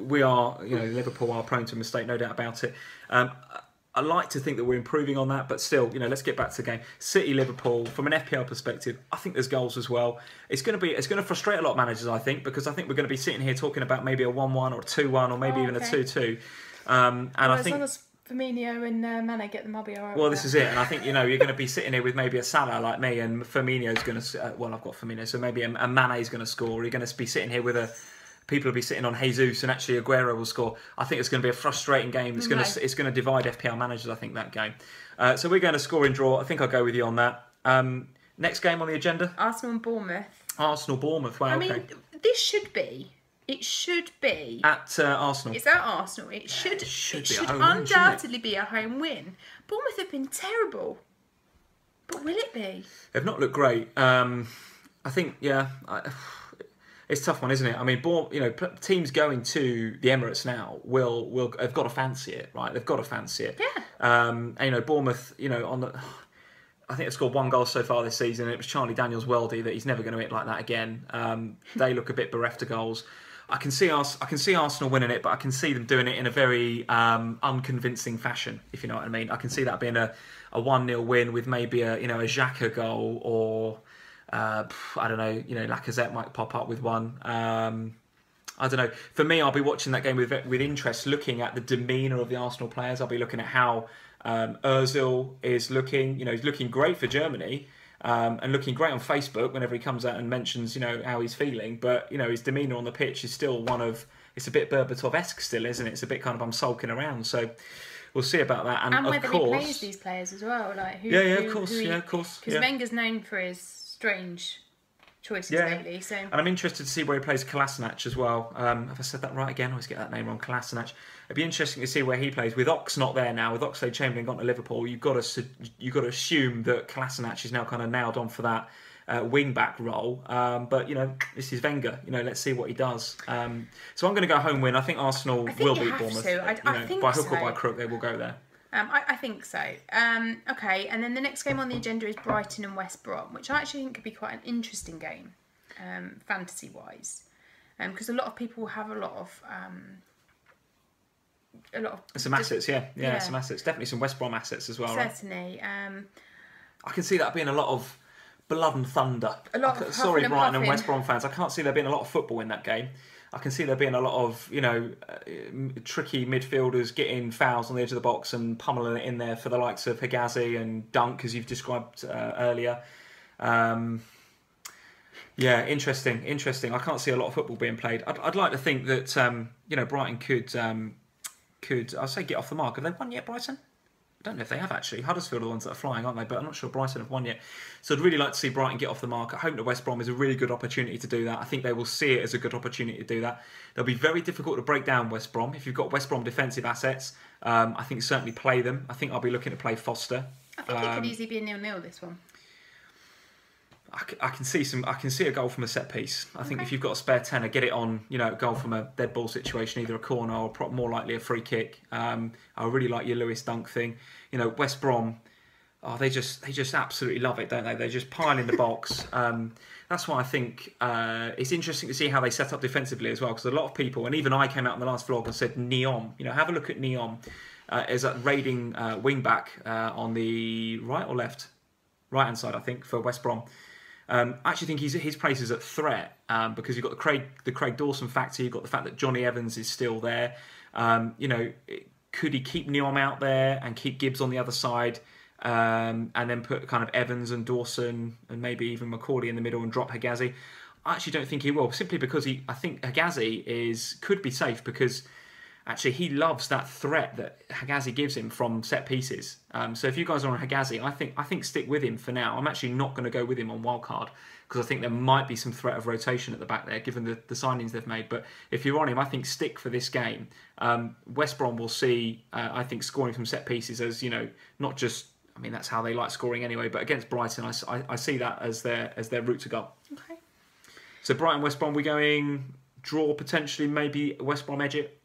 A: we are Liverpool are prone to a mistake, no doubt about it. I like to think that we're improving on that, but still, let's get back to the game. City, Liverpool, from an FPL perspective, I think there's goals as well. It's going to frustrate a lot of managers, I think, because I think we're going to be sitting here talking about maybe a 1-1 or a 2-1 or maybe even a 2-2. I think,
B: as long as Firmino and Mane get them, I'll be all right.
A: Well, this is it, and I think you're going to be sitting here with maybe a Salah like me, and Firmino's going to. I've got Firmino, so maybe a Mane's going to score. You're going to be sitting here with a. People will be sitting on Jesus, and actually Aguero will score. I think it's going to be a frustrating game. It's going to divide FPL managers, I think, that game. So we're going to score and draw. I think I'll go with you on that. Next game on the agenda?
B: Arsenal and Bournemouth.
A: Arsenal-Bournemouth. Wow, okay.
B: I mean, this should be. It should be.
A: At Arsenal.
B: It's at Arsenal. It should undoubtedly be a home win. Bournemouth have been terrible. But will it be?
A: They've not looked great. I think, yeah... It's a tough one, isn't it? I mean, teams going to the Emirates now will have got to fancy it, right? They've got to fancy it.
B: Yeah.
A: And, Bournemouth, I think they've scored 1 goal so far this season. It was Charlie Daniels Weldy that he's never going to hit like that again. They look a bit bereft of goals. I can see Arsenal winning it, but I can see them doing it in a very unconvincing fashion, if you know what I mean. I can see that being a 1-0 win with maybe a Xhaka goal or. I don't know. Lacazette might pop up with one. I don't know. For me, I'll be watching that game with interest, looking at the demeanour of the Arsenal players. I'll be looking at how Özil is looking. He's looking great for Germany and looking great on Facebook whenever he comes out and mentions, how he's feeling. But his demeanour on the pitch is still it's a bit Berbatov-esque still, isn't it? It's a bit kind of I'm sulking around. So. We'll see about that, and
B: whether
A: of course,
B: he plays these players as well. Like
A: of course.
B: Because Wenger's known for his strange choices lately. So,
A: and I'm interested to see where he plays Kolasinac as well. Have I said that right again? I always get that name wrong. Kolasinac. It'd be interesting to see where he plays. With Ox not there now, with Oxlade-Chamberlain gone to Liverpool, you've got to assume that Kolasinac is now kind of nailed on for that wing back role. But this is Wenger. Let's see what he does. So I'm going to go home win. I think Arsenal will beat Bournemouth.
B: I think
A: by hook or by crook, they will go there.
B: I think so. Okay, and then the next game on the agenda is Brighton and West Brom, which I actually think could be quite an interesting game, fantasy-wise, because a lot of people have a lot of
A: some assets, yeah, some assets. Definitely some West Brom assets as well.
B: Certainly.
A: Right? I can see that being a lot of blood and thunder.
B: Sorry,
A: Brighton and West Brom fans. I can't see there being a lot of football in that game. I can see there being a lot of, tricky midfielders getting fouls on the edge of the box and pummeling it in there for the likes of Higazi and Dunk, as you've described earlier. Interesting. I can't see a lot of football being played. I'd like to think that, Brighton could I'll say get off the mark. Have they won yet, Brighton? I don't know if they have actually. Huddersfield are the ones that are flying, aren't they? But I'm not sure Brighton have won yet. So I'd really like to see Brighton get off the mark. I hope that West Brom is a really good opportunity to do that. I think they will see it as a good opportunity to do that. They'll be very difficult to break down West Brom. If you've got West Brom defensive assets, I think certainly play them. I think I'll be looking to play Foster.
B: I think it could easily be a 0-0 this one.
A: I can see a goal from a set piece. I think if you've got a spare tenner, get it on. A goal from a dead ball situation, either a corner or more likely a free kick. I really like your Lewis Dunk thing. West Brom. Oh, they just absolutely love it, don't they? They just pile in the box. That's why I think it's interesting to see how they set up defensively as well. Because a lot of people, and even I came out in the last vlog and said Neom. Have a look at Neom as a raiding wing back on the right or left, right hand side, I think, for West Brom. I actually think his place is at threat because you've got the Craig Dawson factor. You've got the fact that Johnny Evans is still there. Could he keep Neom out there and keep Gibbs on the other side, and then put kind of Evans and Dawson and maybe even McCauley in the middle and drop Higazi? I actually don't think he will, simply because I think Hegazi could be safe because actually he loves that threat that Hegazi gives him from set pieces. So if you guys are on Hegazi, I think stick with him for now. I'm actually not going to go with him on Wildcard because I think there might be some threat of rotation at the back there, given the signings they've made. But if you're on him, I think stick for this game. West Brom will see, I think, scoring from set pieces as, not just, I mean, that's how they like scoring anyway, but against Brighton, I see that as their route to goal.
B: Okay.
A: So Brighton, West Brom, we're going draw potentially, maybe West Brom edge it?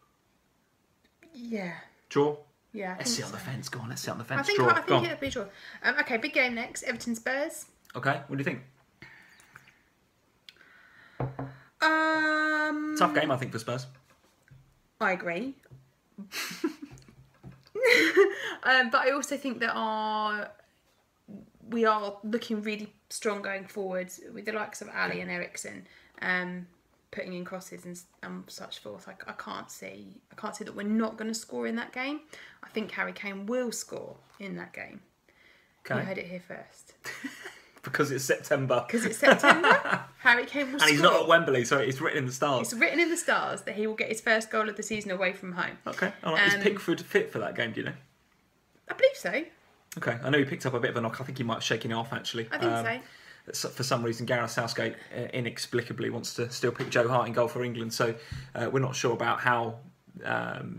B: Yeah.
A: Draw?
B: Yeah.
A: Let's sit on the fence. Go on, let's sit on the fence.
B: I think it'll be a draw. Okay, big game next. Everton Spurs.
A: Okay, what do you think? Tough game, I think, for Spurs.
B: I agree. But I also think that we are looking really strong going forward with the likes of Alli and Eriksen putting in crosses and such forth. I can't see that we're not going to score in that game. I think Harry Kane will score in that game. Okay. You heard it here first.
A: Because it's September.
B: Harry Kane will score.
A: And he's not at Wembley, so it's written in the stars.
B: It's written in the stars that he will get his first goal of the season away from home.
A: Okay, all right. Is Pickford fit for that game, do you know?
B: I believe so.
A: Okay, I know he picked up a bit of a knock. I think he might have shaken it off, actually.
B: I think
A: so. For some reason, Gareth Southgate inexplicably wants to still pick Joe Hart in goal for England, so we're not sure about how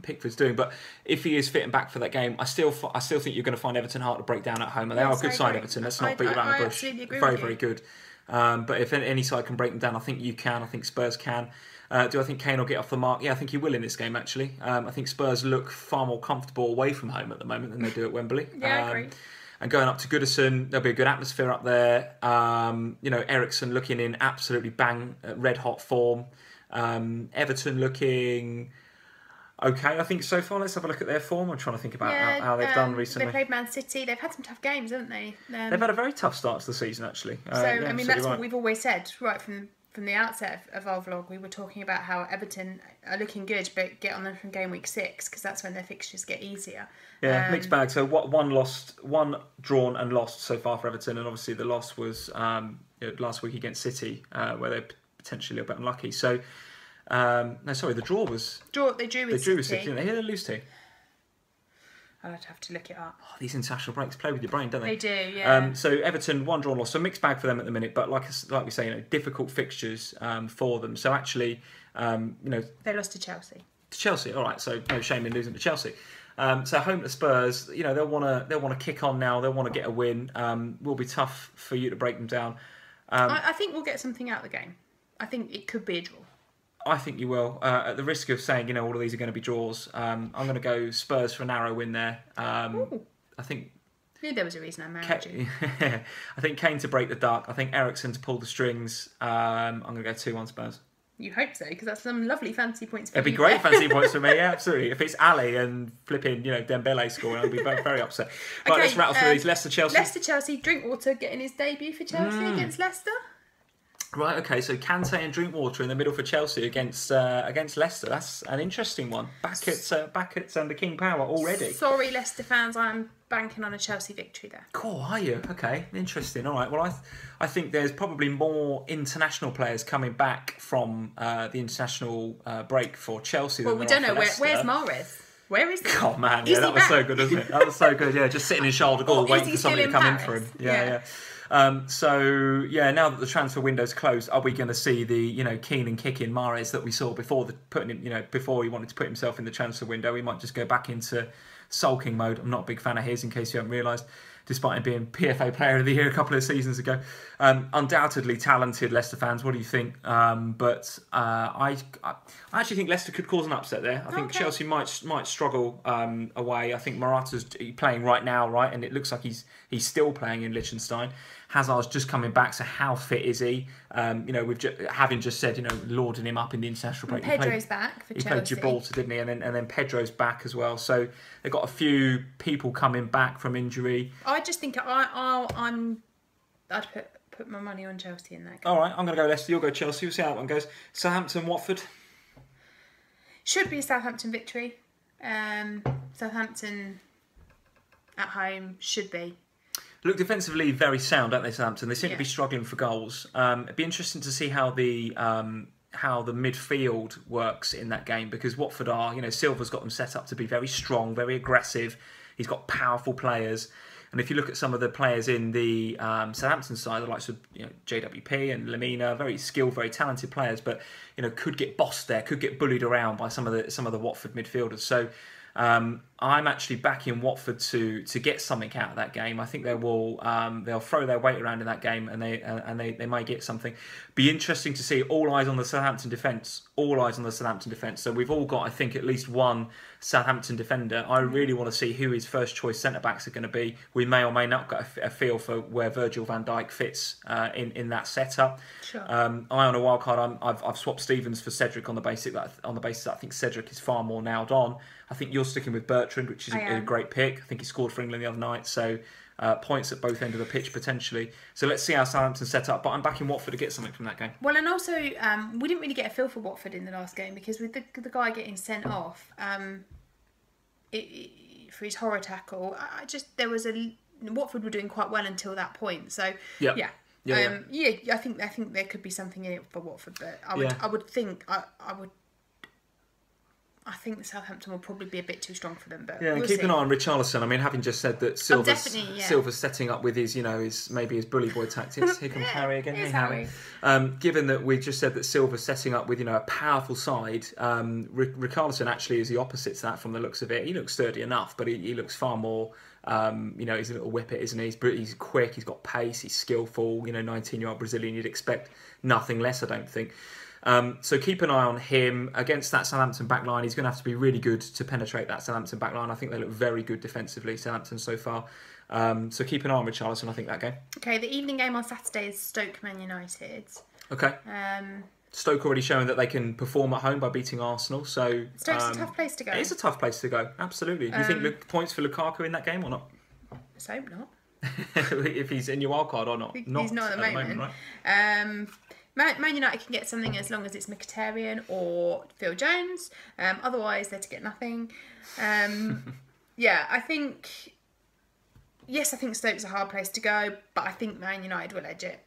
A: Pickford's doing. But if he is fit and back for that game, I still think you're going to find Everton hard to break down at home, and they are a good side, Everton. Let's not beat around the bush. Very good. But if any side can break them down, I think you can. I think Spurs can. Do I think Kane will get off the mark? Yeah, I think he will in this game, actually. I think Spurs look far more comfortable away from home at the moment than they do at Wembley.
B: Yeah, I agree.
A: And going up to Goodison, there'll be a good atmosphere up there. Eriksen looking in absolutely red hot form. Everton looking okay, I think, so far. Let's have a look at their form. I'm trying to think about how they've done recently.
B: They played Man City. They've had some tough games, haven't they?
A: They've had a very tough start to the season, actually.
B: That's what we've always said, right from the outset of our vlog. We were talking about how Everton are looking good, but get on them from Gameweek 6, because that's when their fixtures get easier.
A: Yeah, mixed bag. So one drawn and lost so far for Everton, and obviously the loss was last week against City, where they're potentially a bit unlucky. So, the draw was...
B: They drew with City.
A: Didn't they? Who did they lose to?
B: I'd have to look it up.
A: Oh, these international breaks play with your brain, don't they?
B: They do, yeah.
A: So Everton, one draw loss. So mixed bag for them at the minute, but like we say, difficult fixtures for them. So actually,
B: they lost to Chelsea.
A: To Chelsea, all right. So no shame in losing to Chelsea. So home to Spurs, they'll want to kick on now. They'll want to get a win. Will be tough for you to break them down.
B: I think we'll get something out of the game. I think it could be a draw.
A: I think you will. At the risk of saying, all of these are going to be draws, I'm going to go Spurs for a narrow win there. I think...
B: Knew there was a reason I married you.
A: I think Kane to break the duck. I think Eriksen to pull the strings. I'm going to go 2-1 Spurs.
B: You hope so, because that's some lovely fancy points for
A: you. It'd be great fancy points for me, yeah, absolutely. If it's Alli and flipping, Dembele scoring, I'd be very, very upset. Right, let's rattle through these. Leicester-Chelsea.
B: Drinkwater getting his debut for Chelsea against Leicester.
A: Right, okay, so Kante and Drinkwater in the middle for Chelsea against Leicester. That's an interesting one. Back at the King Power already.
B: Sorry, Leicester fans, I'm banking on a Chelsea victory there.
A: Cool, are you? Okay, interesting. All right, well, I think there's probably more international players coming back from the international break for Chelsea than
B: we don't know. Where's Mahrez? Where is he?
A: Oh, man, yeah, that was so good, wasn't it? That was so good, yeah, just sitting in shoulder goal waiting for somebody to come in for him. Yeah. Now that the transfer window's closed, are we going to see the keen and kicking Mahrez that we saw before before he wanted to put himself in the transfer window? We might just go back into sulking mode. I'm not a big fan of his, in case you haven't realised, despite him being PFA Player of the Year a couple of seasons ago. Undoubtedly talented Leicester fans. What do you think? But I actually think Leicester could cause an upset there. I think Chelsea might struggle away. I think Morata's playing right now, right, and it looks like he's still playing in Liechtenstein. Hazard's just coming back, so how fit is he? Having just said, lauding him up in the international break.
B: Pedro's back for Chelsea.
A: He played Gibraltar, didn't he? And then Pedro's back as well. So they've got a few people coming back from injury.
B: I just think I'd put my money on Chelsea in that game.
A: All right, I'm going to go Leicester. You'll go Chelsea. We'll see how that one goes. Southampton, Watford.
B: Should be a Southampton victory. Southampton at home should be.
A: Look, defensively very sound, don't they, Southampton? They seem to be struggling for goals. It'd be interesting to see how the midfield works in that game, because Watford are, Silva's got them set up to be very strong, very aggressive. He's got powerful players. And if you look at some of the players in the Southampton side, the likes of GW4 and Lamina, very skilled, very talented players, but could get bossed there, could get bullied around by some of the Watford midfielders. So I'm actually backing Watford to get something out of that game. I think they'll throw their weight around in that game, and they might get something. Be interesting to see. All eyes on the Southampton defence. All eyes on the Southampton defence. So we've all got, I think, at least one Southampton defender. I really want to see who his first choice centre backs are going to be. We may or may not get a feel for where Virgil van Dijk fits in that setup.
B: Sure.
A: I on a wildcard, I've swapped Stevens for Cedric on the basis that I think Cedric is far more nailed on. I think you're sticking with Bertrand, which is a great pick. I think he scored for England the other night, so points at both ends of the pitch potentially. So let's see how Southampton set up. But I'm backing Watford to get something from that game.
B: Well, and also we didn't really get a feel for Watford in the last game, because with the guy getting sent off for his horror tackle, Watford were doing quite well until that point. So yeah. I think there could be something in it for Watford, but I think the Southampton will probably be a bit too strong for them. But
A: we'll keep an eye on Richarlison. I mean, having just said that Silva's setting up with his his bully boy tactics. Here comes Harry again.
B: Hey, Harry.
A: Given that we just said that Silva's setting up with a powerful side, Richarlison actually is the opposite to that from the looks of it. He looks sturdy enough, but he looks far more. He's a little whippet, isn't he? He's quick. He's got pace. He's skillful. 19-year-old Brazilian. You'd expect nothing less, I don't think. So keep an eye on him against that Southampton backline. He's going to have to be really good to penetrate that Southampton backline. I think they look very good defensively, Southampton, so far. So keep an eye on Richarlison, I think, that game.
B: Okay, the evening game on Saturday is Stoke Man United.
A: Okay. Stoke already showing that they can perform at home by beating Arsenal. So
B: Stoke's a tough place to go.
A: It is a tough place to go, absolutely. Do you think points for Lukaku in that game or not?
B: Let's hope not.
A: If he's in your wildcard or not?
B: He's not at the moment, right? Man United can get something as long as it's Mkhitaryan or Phil Jones. Otherwise, they're to get nothing. I think Stoke's a hard place to go, but I think Man United will edge it.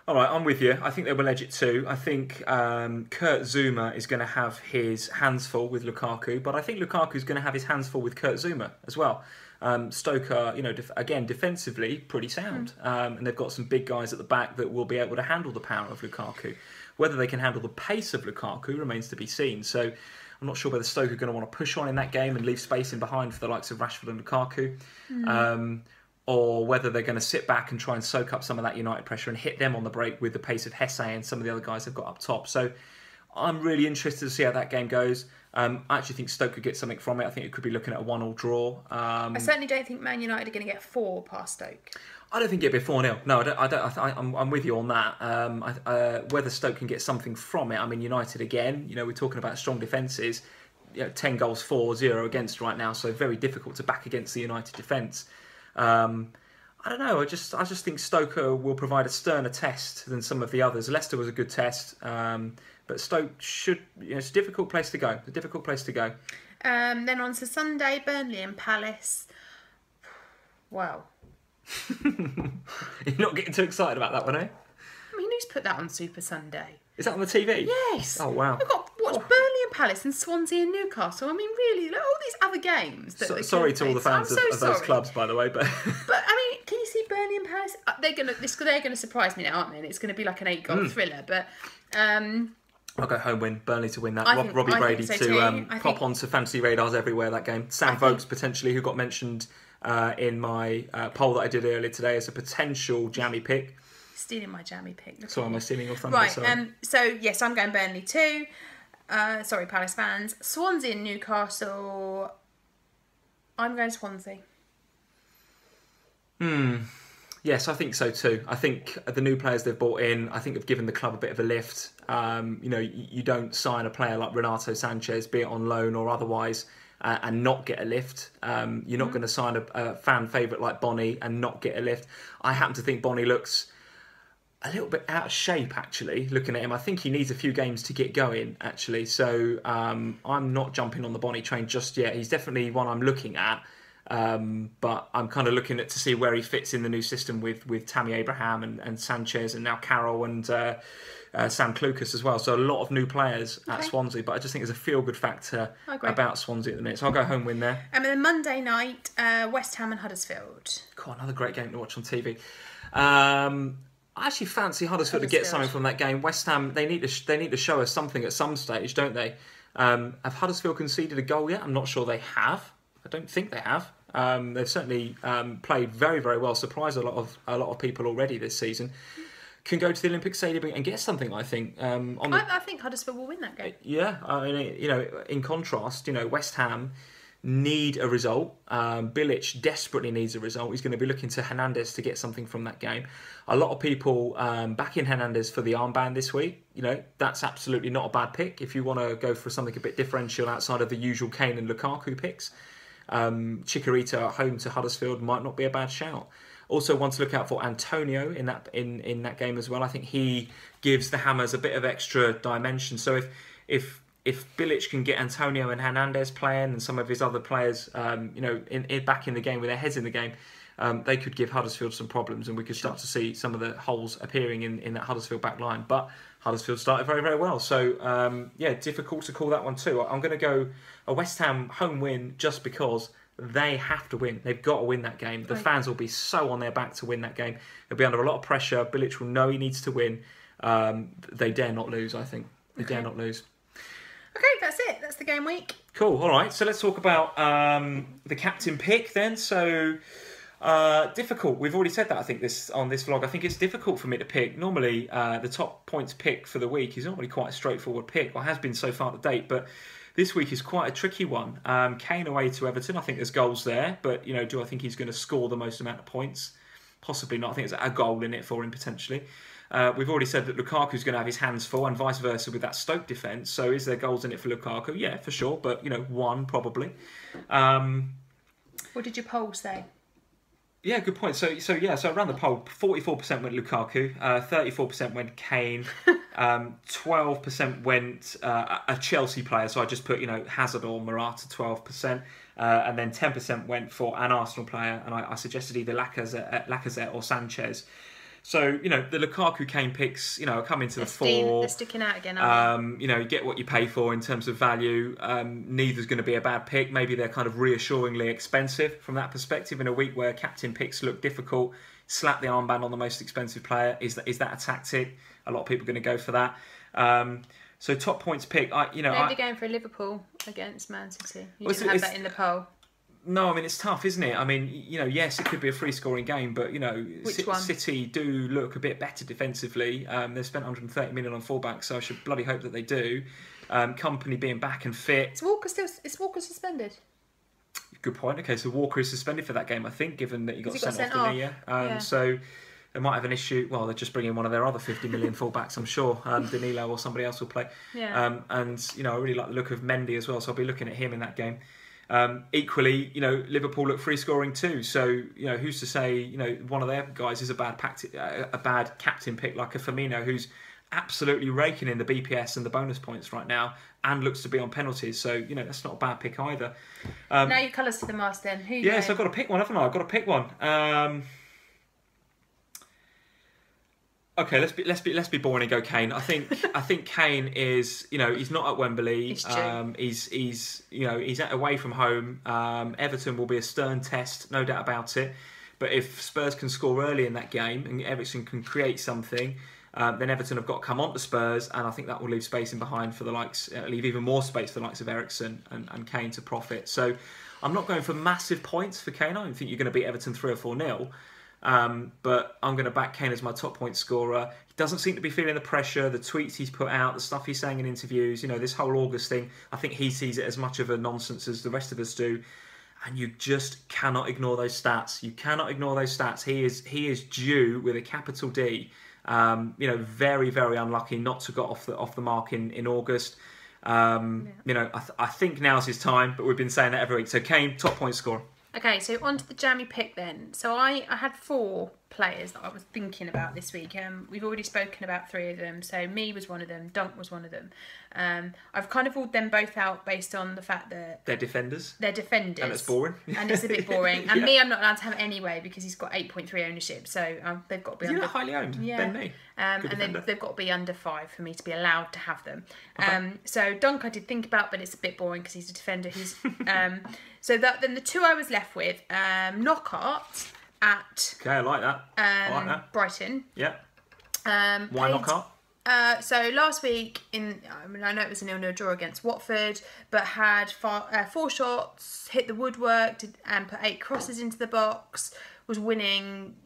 A: All right, I'm with you. I think they will edge it too. I think Kurt Zuma is going to have his hands full with Lukaku, but I think Lukaku is going to have his hands full with Kurt Zuma as well. Stoke are, again, defensively pretty sound. And they've got some big guys at the back that will be able to handle the power of Lukaku. Whether they can handle the pace of Lukaku remains to be seen. So I'm not sure whether Stoke are going to want to push on in that game and leave space in behind for the likes of Rashford and Lukaku. Or whether they're going to sit back and try and soak up some of that United pressure and hit them on the break with the pace of Hesse and some of the other guys they've got up top. So I'm really interested to see how that game goes. I actually think Stoke could get something from it. I think it could be looking at a 1-1 draw.
B: I certainly don't think Man United are going to get 4 past Stoke.
A: I don't think it'd be 4-0. No, I don't. I'm with you on that. Whether Stoke can get something from it. I mean, United again. We're talking about strong defences. 10 goals for, 0 against right now. So very difficult to back against the United defence. I don't know. I just think Stoke will provide a sterner test than some of the others. Leicester was a good test. But Stoke should... it's a difficult place to go.
B: Then on to Sunday, Burnley and Palace. Wow.
A: You're not getting too excited about that one, eh?
B: I mean, who's put that on Super Sunday?
A: Is that on the TV?
B: Yes.
A: Oh, wow.
B: We've got Burnley and Palace and Swansea and Newcastle. I mean, really, look at all these other games.
A: Sorry to all the fans of those clubs, by the way. But
B: I mean, can you see Burnley and Palace? They're gonna surprise me now, aren't they? And it's going to be like an 8-goal thriller. But
A: I'll go home win. Burnley to win that. Robbie Brady to pop onto fantasy radars everywhere that game. Sam Vokes potentially, who got mentioned in my poll that I did earlier today as a potential jammy pick.
B: Stealing my jammy pick.
A: So am I stealing your thunder?
B: Right. So yes, I'm going Burnley too. Sorry, Palace fans. Swansea and Newcastle. I'm going Swansea.
A: Yes, I think so too. I think the new players they've brought in, I think have given the club a bit of a lift. You don't sign a player like Renato Sanchez, be it on loan or otherwise, and not get a lift. You're not going to sign a fan favourite like Bonnie and not get a lift. I happen to think Bonnie looks a little bit out of shape, actually, looking at him. I think he needs a few games to get going, actually. So I'm not jumping on the Bonnie train just yet. He's definitely one I'm looking at. But I'm kind of looking to see where he fits in the new system with Tammy Abraham and Sanchez and now Carroll and Sam Clucas as well. So a lot of new players at Swansea, but I just think there's a feel-good factor about Swansea at the minute. So I'll go home win there.
B: And then Monday night, West Ham and Huddersfield.
A: Cool, another great game to watch on TV. I actually fancy Huddersfield to get something from that game. West Ham, they need to show us something at some stage, don't they? Have Huddersfield conceded a goal yet? I'm not sure they have. I don't think they have. They've certainly played very, very well. Surprised a lot of people already this season. Can go to the Olympic Stadium and get something. I think.
B: I think Huddersfield will win that game.
A: Yeah, I mean, in contrast, West Ham need a result. Bilic desperately needs a result. He's going to be looking to Hernandez to get something from that game. A lot of people backing Hernandez for the armband this week. That's absolutely not a bad pick. If you want to go for something a bit differential outside of the usual Kane and Lukaku picks, Chicharito at home to Huddersfield might not be a bad shout. Also, want to look out for Antonio in that game as well. I think he gives the Hammers a bit of extra dimension. So if Bilic can get Antonio and Hernandez playing and some of his other players, back in the game with their heads in the game, they could give Huddersfield some problems, and we could start to see some of the holes appearing in that Huddersfield back line. But Huddersfield started very, very well. So, difficult to call that one too. I'm going to go a West Ham home win just because they have to win. They've got to win that game. The fans will be so on their back to win that game. They'll be under a lot of pressure. Bilic will know he needs to win. They dare not lose, I think. They dare not lose.
B: Okay, that's it. That's the game week.
A: Cool. All right. So let's talk about the captain pick then. So difficult. We've already said that. I think on this vlog. I think it's difficult for me to pick. Normally, the top points pick for the week is normally quite a straightforward pick, or has been so far to date. But this week is quite a tricky one. Kane away to Everton. I think there's goals there, but do I think he's going to score the most amount of points? Possibly not. I think there's a goal in it for him potentially. We've already said that Lukaku's going to have his hands full, and vice versa with that Stoke defence. So is there goals in it for Lukaku? Yeah, for sure, but one probably.
B: What did your poll say?
A: Yeah, good point. So around the poll, 44% went Lukaku, 34% went Kane, 12% went a Chelsea player. So I just put Hazard or Morata, 12%, and then 10% went for an Arsenal player, and I suggested either Lacazette or Sanchez. So, the Lukaku Kane picks, are coming to the fore.
B: They're sticking out again, aren't they?
A: You get what you pay for in terms of value. Neither's going to be a bad pick. Maybe they're kind of reassuringly expensive from that perspective. In a week where captain picks look difficult, slap the armband on the most expensive player. Is that a tactic? A lot of people are going to go for that. So top points pick.
B: Nobody going for Liverpool against Man City. You didn't have that in the poll.
A: No, I mean, it's tough, isn't it? I mean, yes, it could be a free-scoring game, but, City do look a bit better defensively. They've spent 130 million on fullbacks, so I should bloody hope that they do. Company being back and fit.
B: Is Walker suspended?
A: Good point. Okay, so Walker is suspended for that game, I think, given that he got sent off, didn't he? So they might have an issue. Well, they're just bringing one of their other 50 million fullbacks, I'm sure. Danilo or somebody else will play.
B: Yeah.
A: I really like the look of Mendy as well, so I'll be looking at him in that game. Equally, Liverpool look free scoring too. So, who's to say, one of their guys is a bad captain pick like a Firmino, who's absolutely raking in the BPS and the bonus points right now, and looks to be on penalties. So, that's not a bad pick either.
B: Now your colours to the mast then. Who?
A: Yes, I've got to pick one, haven't I? I've got to pick one. Okay, let's be boring and go Kane. I think Kane is, he's not at Wembley. He's away from home. Everton will be a stern test, no doubt about it. But if Spurs can score early in that game and Eriksen can create something, then Everton have got to come on to Spurs, and I think that will leave space in behind for the likes, leave even more space for the likes of Eriksen and Kane to profit. So I'm not going for massive points for Kane. I don't think you're going to beat Everton 3 or 4-0. But I'm going to back Kane as my top point scorer. He doesn't seem to be feeling the pressure, the tweets he's put out, the stuff he's saying in interviews, this whole August thing. I think he sees it as much of a nonsense as the rest of us do. And you just cannot ignore those stats. You cannot ignore those stats. He is due with a capital D. Very, very unlucky not to get off the mark in August. I think now's his time, but we've been saying that every week. So Kane, top point scorer.
B: Okay, so on to the Jammy Pick then. So I had 4 players that I was thinking about this week. We've already spoken about 3 of them. So me was one of them. Dunk was one of them. I've kind of ruled them both out based on the fact that
A: they're defenders.
B: They're defenders,
A: and it's boring.
B: And it's a bit boring. And me, I'm not allowed to have it anyway because he's got 8.3 ownership. So they've got to be under
A: highly owned.
B: Yeah.
A: Ben me.
B: And they've got to be under 5 for me to be allowed to have them.
A: Okay.
B: So Dunk I did think about, but it's a bit boring because he's a defender. He's then the 2 I was left with, Knockout at
A: I like that. I like that.
B: Brighton.
A: Yeah. Why Knockout?
B: So last week, I know it was a 0-0 draw against Watford, but had 4 shots, hit the woodwork, and put 8 crosses into the box, was winning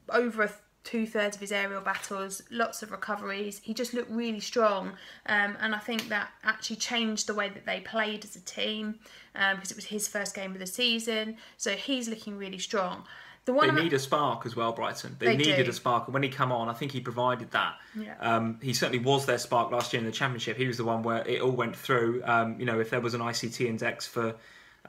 B: over 2/3 of his aerial battles, lots of recoveries. He just looked really strong, and I think that actually changed the way that they played as a team, because it was his first game of the season, so he's looking really strong.
A: They need a spark as well, Brighton. They needed a spark, and when he came on, I think he provided that.
B: Yeah.
A: He certainly was their spark last year in the Championship. He was the one where it all went through. If there was an ICT index for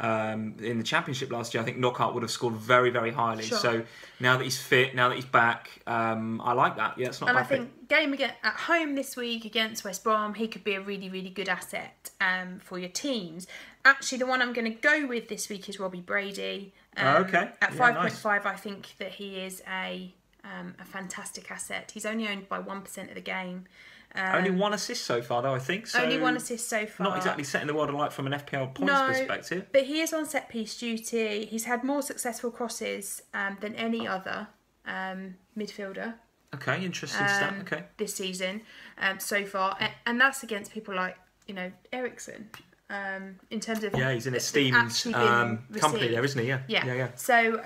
A: in the Championship last year, I think Knockout would have scored very, very highly.
B: Sure.
A: So now that he's fit, now that he's back, I like that. Yeah, it's not.
B: And
A: bad
B: I think game again at home this week against West Brom, he could be a really, really good asset for your teams. Actually, the one I'm going to go with this week is Robbie Brady.
A: Okay.
B: At 5.5, I think that he is a fantastic asset. He's only owned by 1% of the game.
A: Only 1 assist so far, though, I think. So
B: only 1 assist so far.
A: Not exactly setting the world alight from an FPL points perspective.
B: But he is on set piece duty. He's had more successful crosses than any other midfielder.
A: Okay, interesting stat. Okay.
B: This season so far. And that's against people like, Eriksen. In terms of
A: he's in esteemed company there, isn't he? Yeah.
B: So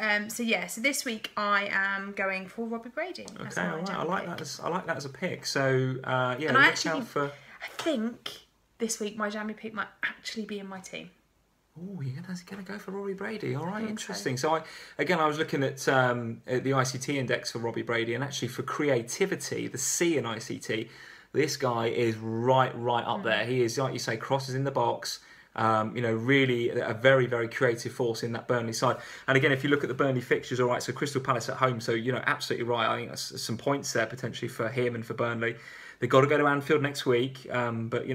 B: this week I am going for Robbie Brady.
A: Okay, all right. I like that as a pick. So
B: and I think this week my Jammy Pick might actually be in my team.
A: Oh, you're going to go for Robbie Brady. All right, interesting. So I was looking at the ICT index for Robbie Brady, and actually for creativity, the C in ICT. This guy is right up there. He is, like you say, crosses in the box. Really a very, very creative force in that Burnley side. And again, if you look at the Burnley fixtures, all right, so Crystal Palace at home. So, absolutely right. I think that's some points there potentially for him and for Burnley. They've got to go to Anfield next week. But,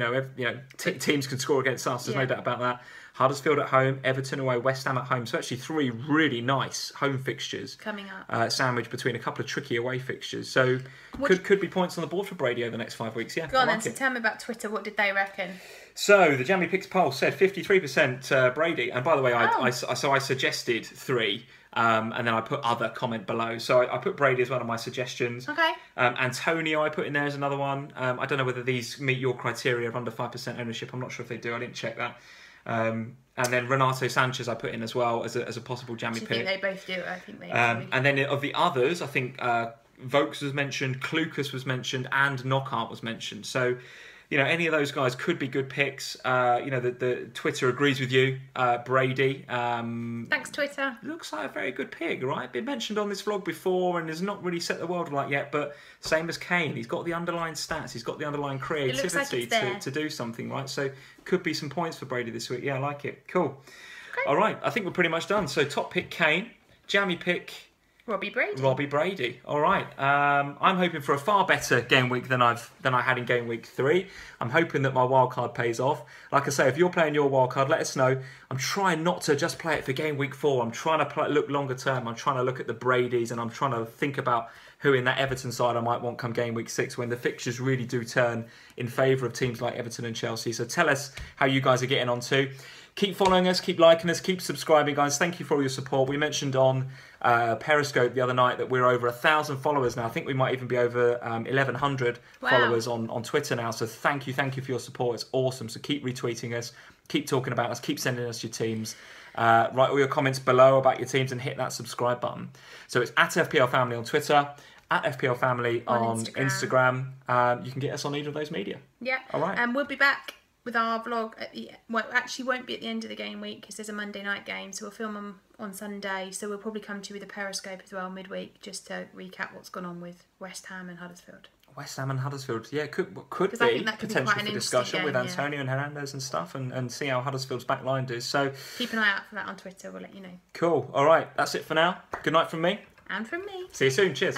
A: teams can score against us. There's no doubt about that. Huddersfield at home, Everton away, West Ham at home. So actually 3 really nice home fixtures
B: coming up,
A: sandwiched between a couple of tricky away fixtures. So could be points on the board for Brady over the next 5 weeks. Yeah.
B: Go on then. So tell me about Twitter. What did they reckon?
A: So the Jammy Picks poll said 53% Brady. And by the way, I suggested 3. And then I put other comment below. So I put Brady as one of my suggestions.
B: Okay.
A: Antonio I put in there as another one. I don't know whether these meet your criteria of under 5% ownership. I'm not sure if they do. I didn't check that. And then Renato Sanchez I put in as well as a possible Jammy pick.
B: I think they both do. I think they
A: do. And then of the others, I think Vokes was mentioned, Klukas was mentioned, and Knockout was mentioned. So, any of those guys could be good picks. The Twitter agrees with you, Brady.
B: Thanks, Twitter.
A: Looks like a very good pick, right? Been mentioned on this vlog before and has not really set the world alight yet, but same as Kane, he's got the underlying stats, he's got the underlying creativity to do something, right? So could be some points for Brady this week. Yeah, I like it. Cool. Okay. All right, I think we're pretty much done. So top pick Kane, Jammy pick
B: Robbie
A: Brady. All right. I'm hoping for a far better game week than I had in game week 3. I'm hoping that my wildcard pays off. Like I say, if you're playing your wildcard, let us know. I'm trying not to just play it for game week 4. I'm trying to look longer term. I'm trying to look at the Bradys, and I'm trying to think about who in that Everton side I might want come game week 6 when the fixtures really do turn in favour of teams like Everton and Chelsea. So tell us how you guys are getting on too. Keep following us, keep liking us, keep subscribing, guys. Thank you for all your support. We mentioned on Periscope the other night that we're over 1,000 followers now. I think we might even be over 1,100 followers on Twitter now. So thank you for your support. It's awesome. So keep retweeting us, keep talking about us, keep sending us your teams. Write all your comments below about your teams and hit that subscribe button. So it's at FPL Family on Twitter, at FPL Family on Instagram. You can get us on either of those media.
B: Yeah.
A: All right.
B: And we'll be back with our vlog actually won't be at the end of the game week because there's a Monday night game, so we'll film on Sunday. So we'll probably come to you with a Periscope as well midweek, just to recap what's gone on with West Ham and Huddersfield. Yeah, could be potential for discussion with Antonio and Hernandez and stuff, and see how Huddersfield's back line does. So keep an eye out for that on Twitter. We'll let you know.
A: Cool. All right, that's it for now. Good night from me.
B: And from me.
A: See you soon. Cheers.